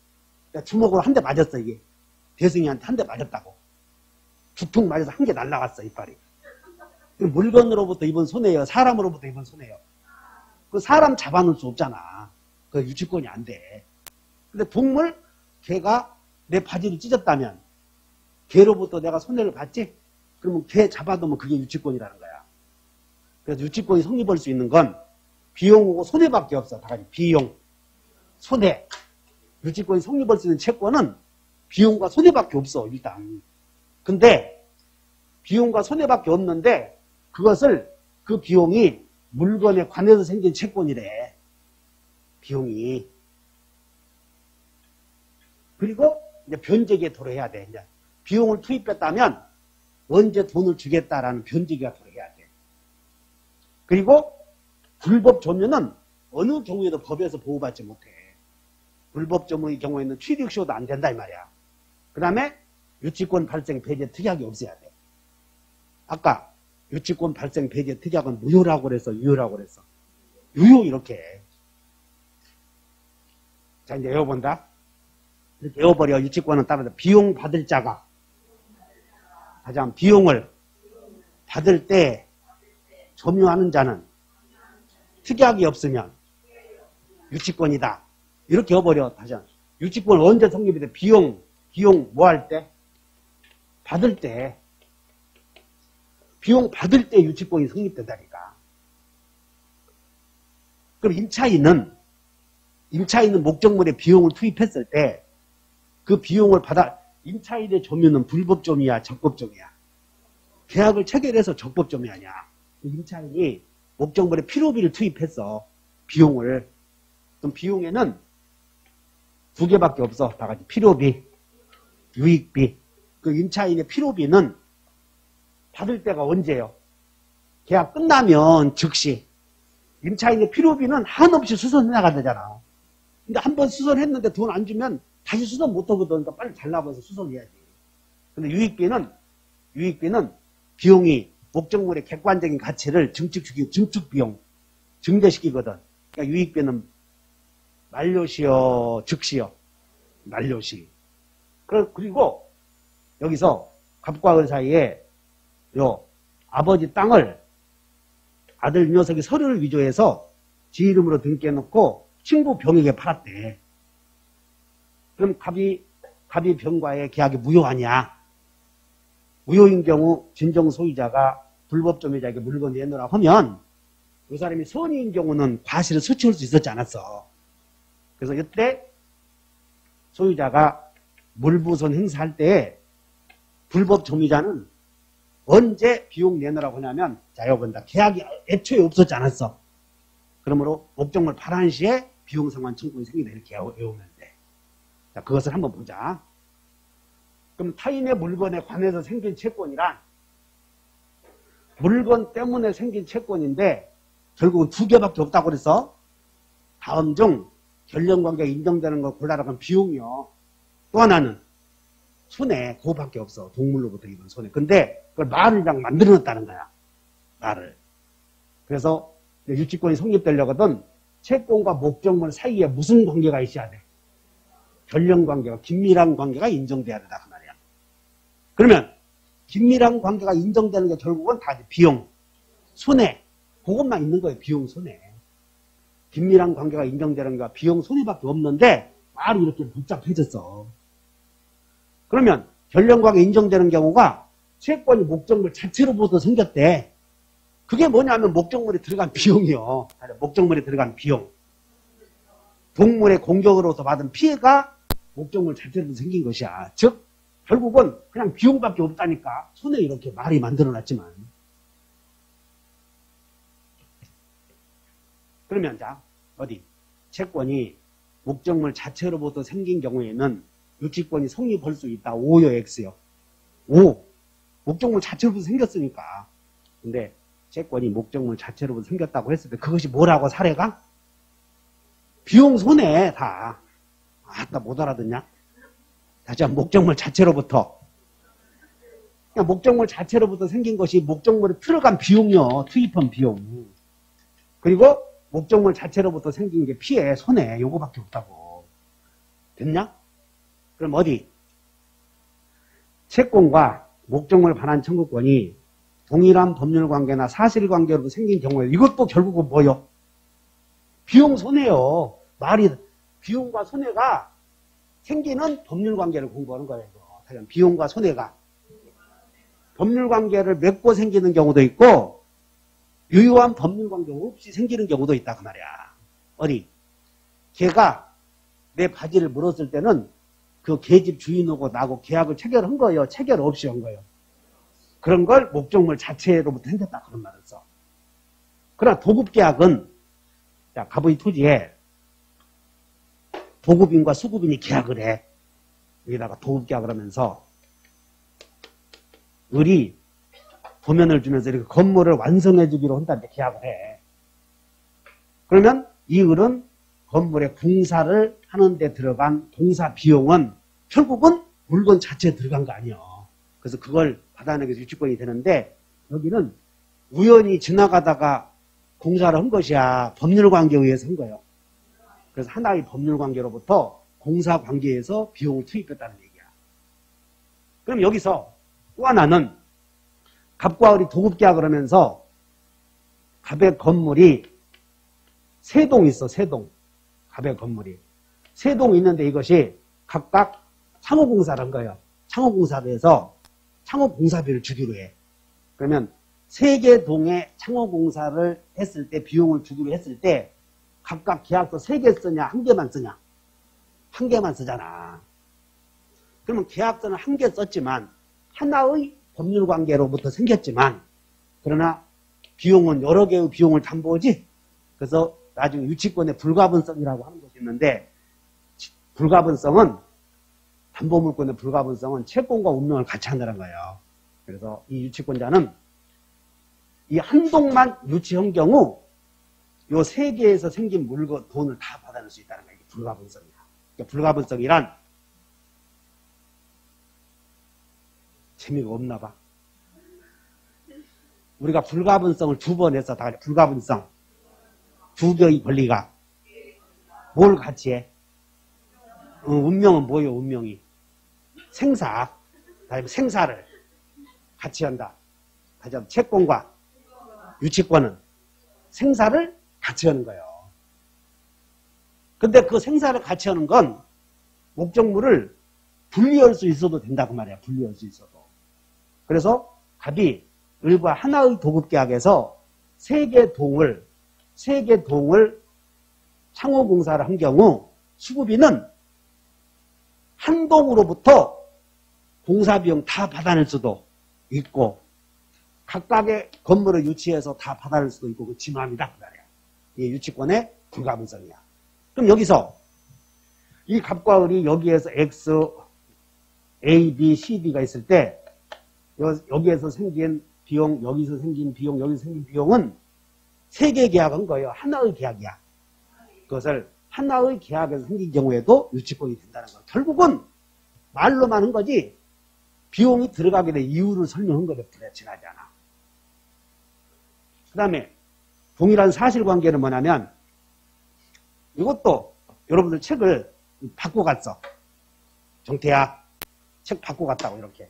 주먹으로 한 대 맞았어. 이게 대승이한테 한 대 맞았다고. 두통 맞아서 한 개 날라갔어, 이빨이. 물건으로부터 입은 손해요, 사람으로부터 입은 손해요. 그 사람 잡아놓을 수 없잖아. 그 유치권이 안 돼. 근데 동물, 개가 내 바지를 찢었다면 개로부터 내가 손해를 받지? 그러면 개 잡아두면 그게 유치권이라는 거야. 그래서 유치권이 성립할 수 있는 건 비용하고 손해밖에 없어. 다 같이 비용, 손해. 유치권이 성립할 수 있는 채권은 비용과 손해밖에 없어, 일단. 근데 비용과 손해밖에 없는데 그것을, 그 비용이 물건에 관해서 생긴 채권이래. 비용이. 그리고 이제 변제기에 도래해야 돼. 이제 비용을 투입했다면 언제 돈을 주겠다라는 변제기가 도래해야 돼. 그리고 불법 점유는 어느 경우에도 법에서 보호받지 못해. 불법 점유의 경우에는 취득시효도 안 된다 이 말이야. 그 다음에 유치권 발생 배제 특약이 없어야 돼. 아까 유치권 발생 배제 특약은 무효라고 그랬어, 유효라고 그랬어? 유효 이렇게. 자, 이제 외워본다. 이렇게 외워버려. 유치권은 따라서 비용 받을 자가, 다시 한번 비용을 받을 때 점유하는 자는 특약이 없으면 유치권이다. 이렇게 외워버려. 다시 한번. 유치권은 언제 성립이 돼? 비용 뭐 할 때? 받을 때. 비용 받을 때 유치권이 성립된다니까. 그럼 임차인은 목적물에 비용을 투입했을 때 그 비용을 받아, 임차인의 점유는 불법점이야, 적법점이야? 계약을 체결해서 적법점이 아니야. 임차인이 목적물에 필요비를 투입했어. 비용을. 그럼 비용에는 두 개밖에 없어. 다 같이 필요비, 유익비. 그 임차인의 필요비는 받을 때가 언제예요? 계약 끝나면 즉시. 임차인의 필요비는 한없이 수선해 나간다잖아. 근데 한번 수선했는데 돈 안 주면 다시 수선 못 하거든. 그러니까 빨리 달라고 해서 수선해야지. 근데 유익비는 비용이 목적물의 객관적인 가치를 증축 비용, 증대시키거든. 그러니까 유익비는 만료시여, 즉시여. 만료시. 그리고 여기서 갑과 을 사이에 요 아버지 땅을 아들 녀석이 서류를 위조해서 지 이름으로 등기해놓고 친구 병에게 팔았대. 그럼 갑이 병과의 계약이 무효하냐? 무효인 경우 진정 소유자가 불법 점유자에게 물건 내놓으라 하면 그 사람이 선의인 경우는 과실을 수취할 수 있었지 않았어. 그래서 이때 소유자가 물부선 행사할 때 불법 점유자는 언제 비용 내놓으라고 하냐면, 자, 여기 본다. 계약이 애초에 없었지 않았어. 그러므로 목적물 발한 시에 비용 상환 청구가 생긴다. 이렇게 외우면 돼. 자, 그것을 한번 보자. 그럼 타인의 물건에 관해서 생긴 채권이란 물건 때문에 생긴 채권인데 결국은 두 개밖에 없다고 그래서 다음 중 결련관계가 인정되는 걸 골라라 하면 비용이요. 또 하나는 손해, 그거밖에 없어. 동물로부터 입은 손해. 근데 그걸 말이랑 만들어놨다는 거야. 말을. 그래서 유치권이 성립되려거든 채권과 목적물 사이에 무슨 관계가 있어야 돼? 결련관계가, 긴밀한 관계가 인정돼야 된다 그 말이야. 그러면 긴밀한 관계가 인정되는 게 결국은 다 비용, 손해, 그것만 있는 거예요. 비용, 손해. 긴밀한 관계가 인정되는 게 비용, 손해밖에 없는데 말이 이렇게 복잡해졌어. 그러면 결련관계 인정되는 경우가 채권이 목적물 자체로부터 생겼대. 그게 뭐냐면 목적물에 들어간 비용이요. 목적물에 들어간 비용. 동물의 공격으로서 받은 피해가 목적물 자체로부터 생긴 것이야. 즉 결국은 그냥 비용밖에 없다니까. 손에 이렇게 말이 만들어놨지만. 그러면 자 어디 채권이 목적물 자체로부터 생긴 경우에는 유치권이 성립할 수 있다. O요, X요? O. 목적물 자체로부터 생겼으니까. 근데 채권이 목적물 자체로부터 생겼다고 했을 때 그것이 뭐라고 사례가? 비용 손해 다. 아따 못 알아듣냐? 다시 한번 목적물 자체로부터. 그냥 목적물 자체로부터 생긴 것이 목적물에 들어간 비용이요. 투입한 비용. 그리고 목적물 자체로부터 생긴 게 피해, 손해 요거밖에 없다고. 됐냐? 그럼 어디? 채권과 목적물 반환 청구권이 동일한 법률관계나 사실관계로도 생긴 경우에 이것도 결국은 뭐요? 비용 손해요. 말이 비용과 손해가 생기는 법률관계를 공부하는 거예요. 이거. 비용과 손해가 법률관계를 맺고 생기는 경우도 있고 유효한 법률관계 없이 생기는 경우도 있다 그 말이야. 어디? 걔가 내 바지를 물었을 때는 그 계집 주인하고 나하고 계약을 체결한 거예요. 체결 없이 한 거예요. 그런 걸 목적물 자체로부터 생겼다 그런 말을 써. 그러나 도급계약은 자, 갑의 토지에 도급인과 수급인이 계약을 해. 여기다가 도급계약을 하면서 을이 도면을 주면서 이렇게 건물을 완성해 주기로 한다는데 계약을 해. 그러면 이 을은 건물의 공사를 하는데 들어간 공사 비용은 결국은 물건 자체에 들어간 거 아니야. 그래서 그걸 받아내기 위해서 유치권이 되는데 여기는 우연히 지나가다가 공사를 한 것이야. 법률관계에 의해서 한 거예요. 그래서 하나의 법률관계로부터 공사관계에서 비용을 투입했다는 얘기야. 그럼 여기서 또 하나는 갑과 을이 도급계약을 하면서 갑의 건물이 세 동 있어. 세 동. 갑의 건물이. 세 동 있는데 이것이 각각 창호공사를 한 거예요. 창호공사를 해서 창호공사비를 주기로 해. 그러면 세 개 동의 창호공사를 했을 때 비용을 주기로 했을 때 각각 계약서 3개 쓰냐 1개만 쓰냐? 1개만 쓰잖아. 그러면 계약서는 1개 썼지만 하나의 법률관계로부터 생겼지만 그러나 비용은 여러 개의 비용을 담보지. 그래서 나중에 유치권의 불가분성이라고 하는 것이 있는데 불가분성은 담보물권의 불가분성은 채권과 운명을 같이 한다는 거예요. 그래서 이 유치권자는 이 한 동만 유치한 경우 요 세 개에서 생긴 물건 돈을 다 받아낼 수 있다는 거예요. 이게 불가분성이야. 그러니까 불가분성이란 재미가 없나 봐. 우리가 불가분성을 2번 해서 다 그래. 불가분성. 두 개의 권리가 뭘 같이 해? 운명은 뭐예요? 운명이 생사. 다음에 생사를 같이 한다. 다시 한번 채권과 유치권은 생사를 같이 하는 거예요. 근데 그 생사를 같이 하는 건 목적물을 분리할 수 있어도 된다고 말이야. 분리할 수 있어도. 그래서 갑이 을과 하나의 도급계약에서 세 개 동을 창호공사를 한 경우 수급인은 한 동으로부터 공사비용 다 받아낼 수도 있고 각각의 건물을 유치해서 다 받아낼 수도 있고 그 지맘이다 그 말이야. 이게 유치권의 불가분성이야. 그럼 여기서 이 갑과 을이 여기에서 X, A, B, C, D가 있을 때 여기에서 생긴 비용, 여기서 생긴 비용, 여기서 생긴 비용은 세 개 계약한 거예요. 하나의 계약이야. 그것을 하나의 계약에서 생긴 경우에도 유치권이 된다는 거예요. 결국은 말로만 한 거지 비용이 들어가게 된 이유를 설명한 거에 지나지 않아. 그 다음에 동일한 사실관계는 뭐냐면 이것도 여러분들 책을 받고 갔어. 정태야 책 받고 갔다고 이렇게.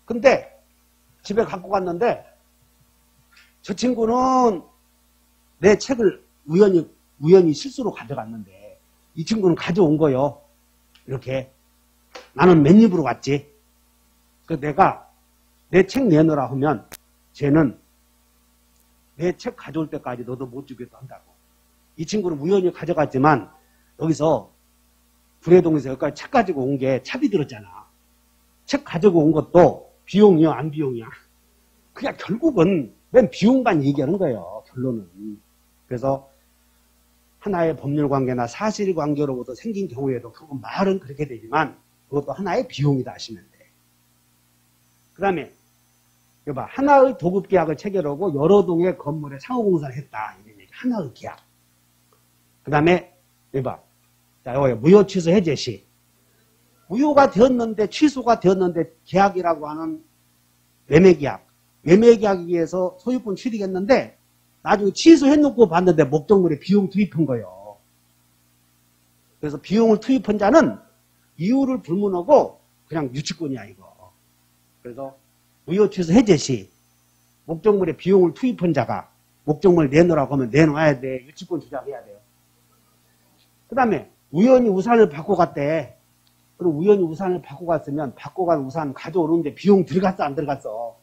근데 집에 갖고 갔는데 저 친구는 내 책을 우연히 실수로 가져갔는데 이 친구는 가져온 거요. 이렇게. 나는 맨입으로 갔지. 그래서 내가 내 책 내놓으라 하면 쟤는 내 책 가져올 때까지 너도 못 주겠다 한다고. 이 친구는 우연히 가져갔지만 여기서 불회동에서 여기까지 책 가지고 온 게 차비 들었잖아. 책 가지고 온 것도 비용이야 안 비용이야. 그냥 결국은 맨 비용만 얘기하는 거예요. 결론은. 그래서 하나의 법률관계나 사실관계로부터 생긴 경우에도 그건 말은 그렇게 되지만 그것도 하나의 비용이다 하시면 돼. 그 다음에 여봐, 하나의 도급계약을 체결하고 여러 동의 건물에 상호공사를 했다. 이런 얘기. 하나의 계약. 그 다음에, 여봐. 자, 여기 무효 취소 해제 시. 무효가 되었는데, 취소가 되었는데, 계약이라고 하는 매매계약. 매매계약에 의해서 소유권 취득했는데, 나중에 취소해놓고 봤는데, 목적물에 비용 투입한 거예요. 그래서 비용을 투입한 자는 이유를 불문하고, 그냥 유치권이야, 이거. 그래서, 무효 취소 해제 시 목적물에 비용을 투입한 자가 목적물을 내놓으라고 하면 내놔야 돼. 유치권 주장해야 돼요. 그 다음에 우연히 우산을 받고 갔대. 그리고 우연히 우산을 받고 갔으면 받고 간 우산 가져오는데 비용 들어갔어 안 들어갔어?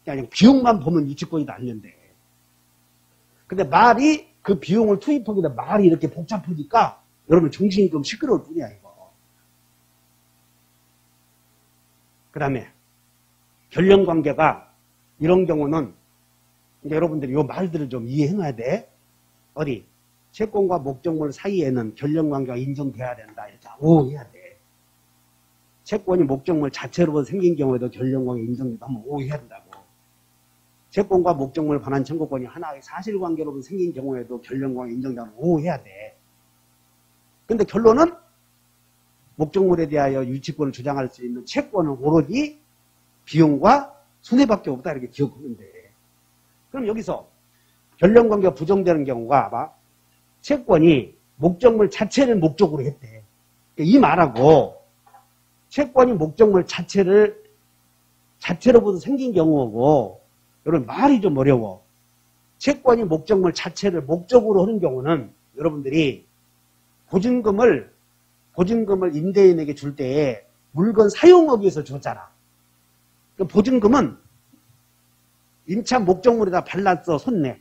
그냥 비용만 보면 유치권이 날는데. 근데 말이 그 비용을 투입하기도 말이 이렇게 복잡하니까 여러분 정신이 좀 시끄러울 뿐이야 이거. 그 다음에 결령관계가 이런 경우는 이제 여러분들이 이 말들을 좀 이해해놔야 돼. 어디 채권과 목적물 사이에는 결령관계가 인정돼야 된다. 이렇게 오해해야 돼. 채권이 목적물 자체로 생긴 경우에도 결령관계 인정된다 하면 오해해야 된다고. 채권과 목적물 반환 청구권이 하나의 사실관계로 생긴 경우에도 결령관계 인정된다면 오해해야 돼. 근데 결론은 목적물에 대하여 유치권을 주장할 수 있는 채권은 오로지 비용과 손해밖에 없다 이렇게 기억하면 돼. 그럼 여기서 결령관계가 부정되는 경우가 아마 채권이 목적물 자체를 목적으로 했대. 이 말하고 채권이 목적물 자체로부터 생긴 경우고 여러분 말이 좀 어려워. 채권이 목적물 자체를 목적으로 하는 경우는 여러분들이 보증금을 임대인에게 줄 때 물건 사용하기 위해서 줬잖아. 보증금은 임차 목적물에다 발랐어. 손내.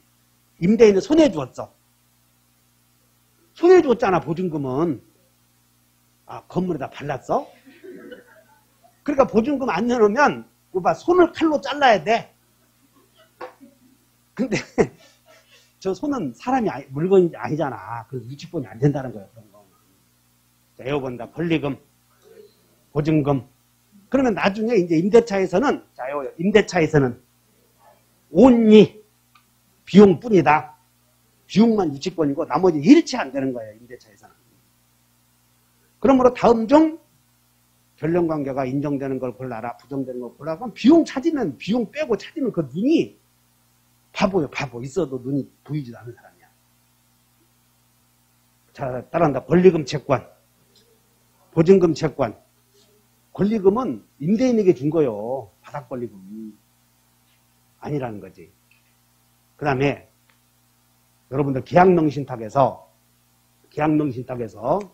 임대인은 손해 주었어. 손해 줬잖아. 보증금은. 아, 건물에다 발랐어? 그러니까 보증금 안 내놓으면 봐, 손을 칼로 잘라야 돼. 근데 저 손은 사람이 물건이 아니잖아. 그래서 유치권이 안 된다는 거예요. 그런 거. 자, 이거 본다. 권리금, 보증금. 그러면 나중에 이제 임대차에서는 온리 비용뿐이다. 비용만 유치권이고 나머지 일치 안 되는 거예요. 임대차에서는. 그러므로 다음 중 결령관계가 인정되는 걸 골라라. 부정되는 걸 골라라. 그럼 비용 찾으면 비용 빼고 찾으면 그 눈이 바보요. 바보. 있어도 눈이 보이지도 않는 사람이야. 자, 따라한다. 권리금 채권, 보증금 채권. 권리금은 임대인에게 준 거요. 바닥 권리금. 아니라는 거지. 그 다음에 여러분들 계약명신탁에서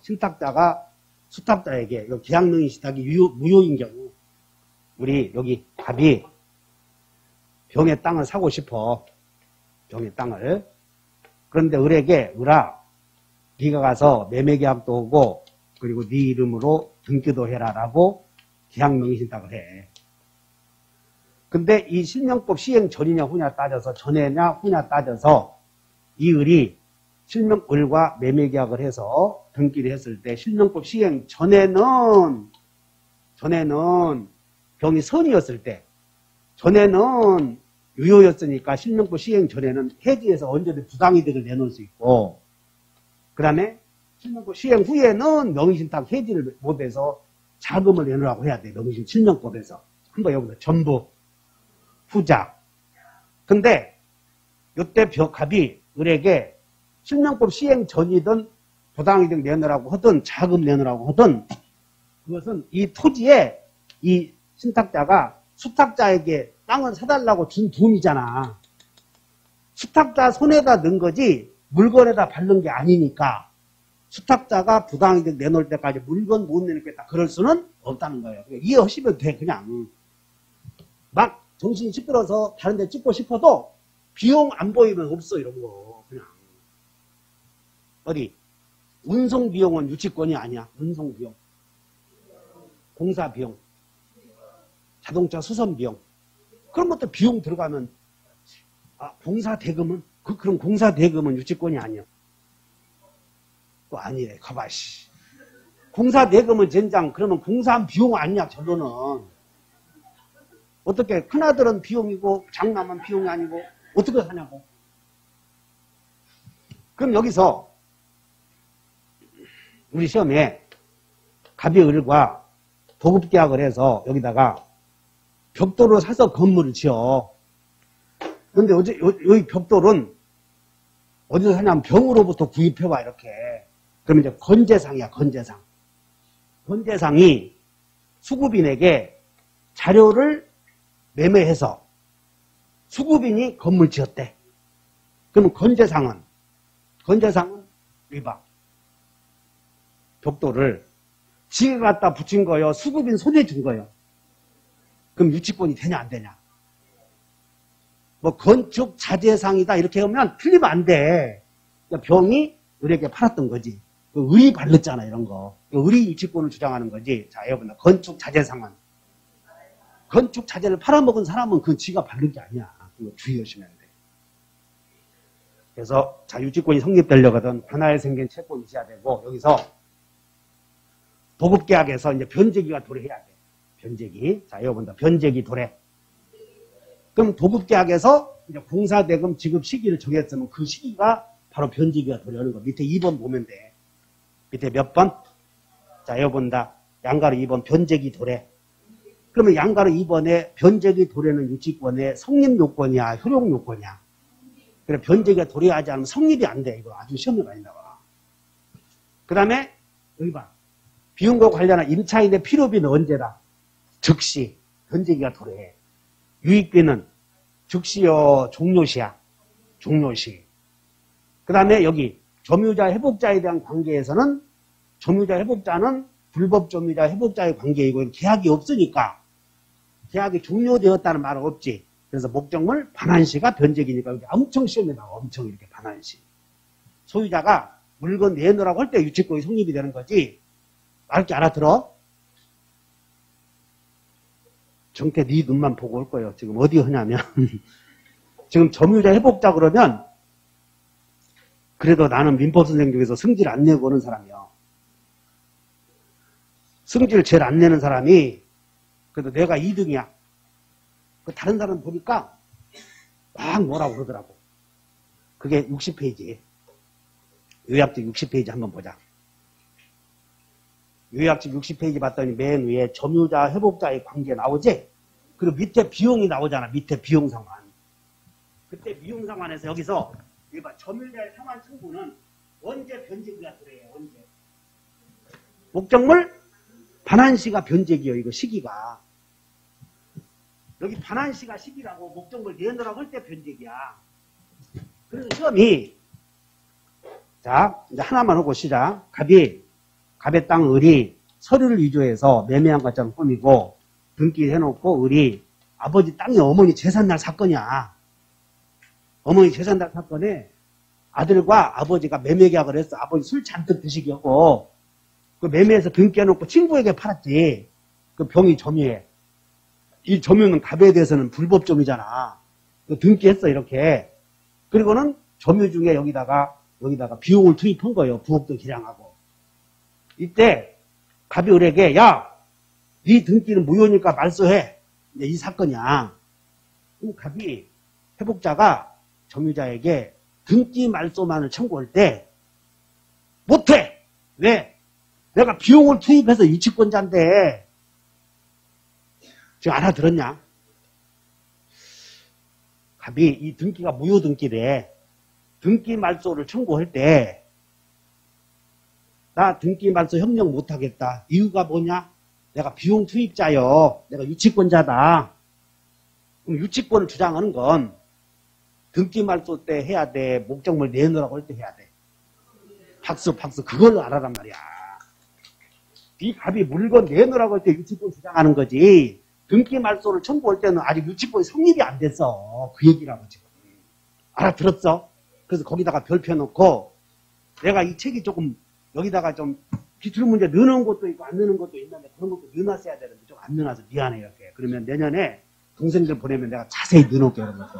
신탁자가 수탁자에게 계약명신탁이 무효인 경우 우리 여기 갑이 병의 땅을 사고 싶어. 병의 땅을. 그런데 을에게 을아 네가 가서 매매계약도 하고 그리고 네 이름으로 등기도 해라라고 계약명의신탁을 해. 근데 이 실명법 시행 전이냐 후냐 따져서 전에냐 후냐 따져서 이 을이 을과 매매계약을 해서 등기를 했을 때 실명법 시행 전에는 병이 선이었을 때 전에는 유효였으니까 실명법 시행 전에는 해지해서 언제든 부당이득을 내놓을 수 있고 그 다음에 실명법 시행 후에는 명의신탁 해지를 못해서 자금을 내놓으라고 해야 돼. 명의신 실명법에서. 한번 여기서 전부 후자. 근데 이때 갑이 을에게 실명법 시행 전이든 부당이득 내놓으라고 하든 자금 내놓으라고 하든 그것은 이 토지에 이 신탁자가 수탁자에게 땅을 사달라고 준 돈이잖아. 수탁자 손에다 넣은 거지 물건에다 바른 게 아니니까 수탁자가 부당이득 내놓을 때까지 물건 못 내놓겠다. 그럴 수는 없다는 거예요. 이해하시면 돼. 그냥 막 정신이 시끄러워서 다른 데 찍고 싶어도 비용 안 보이면 없어. 이런 거 그냥 어디 운송비용은 유치권이 아니야. 운송비용, 공사비용, 자동차 수선비용 그런 것도 비용 들어가면 공사대금은 그럼 공사대금은 유치권이 아니야. 또 아니래. 가봐 씨. 공사대금은 젠장 그러면 공사한 비용 아니냐. 결론은 어떻게 큰아들은 비용이고 장남은 비용이 아니고 어떻게 하냐고. 그럼 여기서 우리 시험에 갑이 을과 도급계약을 해서 여기다가 벽돌을 사서 건물을 지어. 근데 여기 벽돌은 어디서 사냐면 병으로부터 구입해와 이렇게. 그러면 이제 건재상이야, 건재상. 건재상이 수급인에게 자료를 매매해서 수급인이 건물 지었대. 그러면 건재상은 위반. 벽돌을 지가 갖다 붙인 거요, 수급인 손에 준 거요. 그럼 유치권이 되냐 안 되냐? 뭐 건축 자재상이다 이렇게 하면 틀리면 안 돼. 그러니까 병이 을에게 팔았던 거지. 을이 발랐잖아 이런 거. 을이 유치권을 주장하는 거지. 자, 여러분 건축 자재상은 건축 자재를 팔아먹은 사람은 그건 지가 바른 게 아니야. 그거 주의하시면 돼. 그래서 자, 유치권이 성립되려거든 관하에 생긴 채권이 있어야 되고, 여기서 도급계약에서 이제 변제기가 도래해야 돼. 변제기. 자, 이거 본다. 변제기 도래. 그럼 도급계약에서 이제 공사대금 지급 시기를 정했으면 그 시기가 바로 변제기가 도래하는 거. 밑에 2번 보면 돼. 밑에 몇 번? 자, 이거 본다. 양가로 2번 변제기 도래. 그러면 양가로 2번에 변제기 도래는 유치권의 성립 요건이야, 효력 요건이야. 그래, 변제기가 도래하지 않으면 성립이 안 돼. 이거 아주 시험에 많이 나와. 그 다음에 여기 봐. 비용과 관련한 임차인의 필요비는 언제다? 즉시 변제기가 도래해. 유익비는 즉시요, 종료시야. 종료시. 그 다음에 여기 점유자 회복자에 대한 관계에서는 점유자 회복자는 불법 점유자 회복자의 관계이고 계약이 없으니까 계약이 종료되었다는 말은 없지. 그래서 목적물 반환시가 변제기니까 여기 엄청 시험에 나와. 엄청 이렇게 반환시. 소유자가 물건 내놓으라고 할 때 유치권이 성립이 되는 거지. 말게 알아들어? 정태 네 눈만 보고 올 거예요. 지금 어디 하냐면 지금 점유자 회복자 그러면 그래도 나는 민법 선생 중에서 승질 안 내고 오는 사람이요. 승질 제일 안 내는 사람이 그래도 내가 2등이야. 다른 사람 보니까 막 뭐라고 그러더라고. 그게 60페이지. 요약집 60페이지 한번 보자. 요약집 60페이지 봤더니 맨 위에 점유자 회복자의 관계 나오지? 그리고 밑에 비용이 나오잖아. 밑에 비용 상환. 그때 비용 상환에서 여기서 이봐, 점유자의 상환 청구는 언제 변제기가 들어요? 언제? 목적물 반환시가 변제기요. 이거 시기가. 여기 반환시가 시기라고 목적물 내놓으라고 할 때 변제기야. 그래서 시험이 자, 이제 하나만 하고 시작. 갑의 땅 을이 서류를 위조해서 매매한 것처럼 꾸미고 등기를 해놓고 을이 아버지 땅이 어머니 재산날 사건이야. 어머니 재산날 사건에 아들과 아버지가 매매 계약을 했어. 아버지 술 잔뜩 드시게 하고 그 매매해서 등기해놓고 친구에게 팔았지. 그 병이 점유해. 이 점유는 갑에 대해서는 불법 점유잖아. 그 등기했어 이렇게. 그리고는 점유 중에 여기다가 비용을 투입한 거예요. 부업도 기량하고. 이때 갑이 을에게 야, 네 등기는 무효니까 말소해. 이제 이 사건이야. 그럼 갑이 회복자가 점유자에게 등기 말소만을 청구할 때 못해. 왜? 내가 비용을 투입해서 유치권자인데. 지금 알아들었냐? 갑이 이 등기가 무효 등기래. 등기 말소를 청구할 때 나 등기 말소 협력 못하겠다. 이유가 뭐냐? 내가 비용 투입자요. 내가 유치권자다. 그럼 유치권을 주장하는 건 등기 말소 때 해야 돼. 목적물 내놓으라고 할 때 해야 돼. 박수. 그걸로 알아란 말이야. 이 갑이 물건 내놓으라고 할 때 유치권 주장하는 거지. 등기 말소를 청구할 때는 아직 유치권이 성립이 안 됐어. 그 얘기라고 지금. 알아들었어? 그래서 거기다가 별 펴놓고 내가 이 책이 조금 여기다가 좀 기출문제 넣어놓은 것도 있고 안 넣어놓은 것도 있는데 그런 것도 넣어놨어야 되는데 좀 안 넣어놔서 미안해 이렇게. 그러면 내년에 동생들 보내면 내가 자세히 넣어놓을게 이런 것도.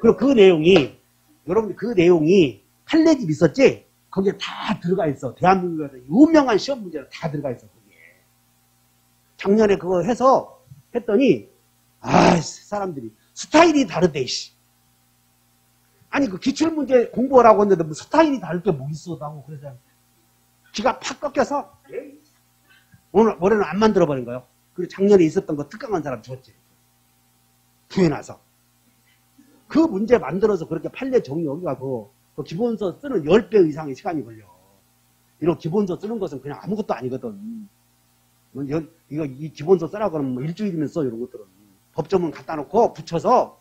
그리고 그 내용이 여러분들 그 내용이 판례집 있었지? 거기에 다 들어가 있어. 대한민국에서 유명한 시험 문제로 다 들어가 있어. 거기에. 작년에 그거 했더니 아, 사람들이 스타일이 다르대, 씨. 아니, 그 기출문제 공부하라고 했는데 뭐 스타일이 다를 게 뭐 있어, 하고 그래서 기가 팍 꺾여서 오늘 올해는 안 만들어버린 거예요. 그리고 작년에 있었던 거 특강한 사람 줬지. 구해놔서. 그 문제 만들어서 그렇게 판례 정리 여기가 그 기본서 쓰는 10배 이상의 시간이 걸려. 이런 기본서 쓰는 것은 그냥 아무것도 아니거든. 이 기본서 쓰라고 그러면 뭐 일주일이면 써, 이런 것들은. 법조문 갖다 놓고 붙여서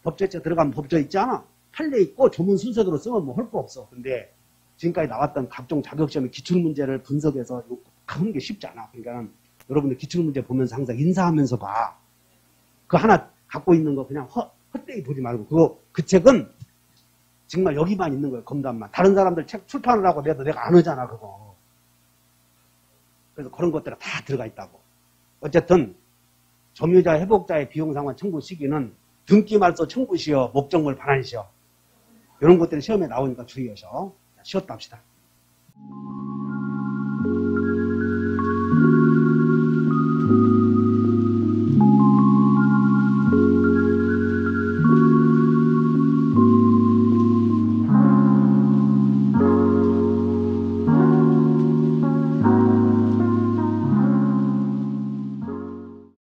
법조에 들어가면 법조 있지 않아? 판례 있고 조문 순서대로 쓰면 뭐 할 거 없어. 근데 지금까지 나왔던 각종 자격시험의 기출문제를 분석해서 하는 게 쉽지 않아. 그러니까 여러분들 기출문제 보면서 항상 인사하면서 봐. 그 하나 갖고 있는 거 그냥 헛되이 보지 말고 그 책은 정말 여기만 있는 거예요. 검단만. 다른 사람들 책 출판을 하고 내가 안 하잖아, 그거. 그래서 그런 것들이 다 들어가 있다고. 어쨌든 점유자 회복자의 비용상환 청구 시기는 등기 말소 청구 시여 목적물 반환 시여 이런 것들이 시험에 나오니까 주의하셔. 쉬었다 합시다.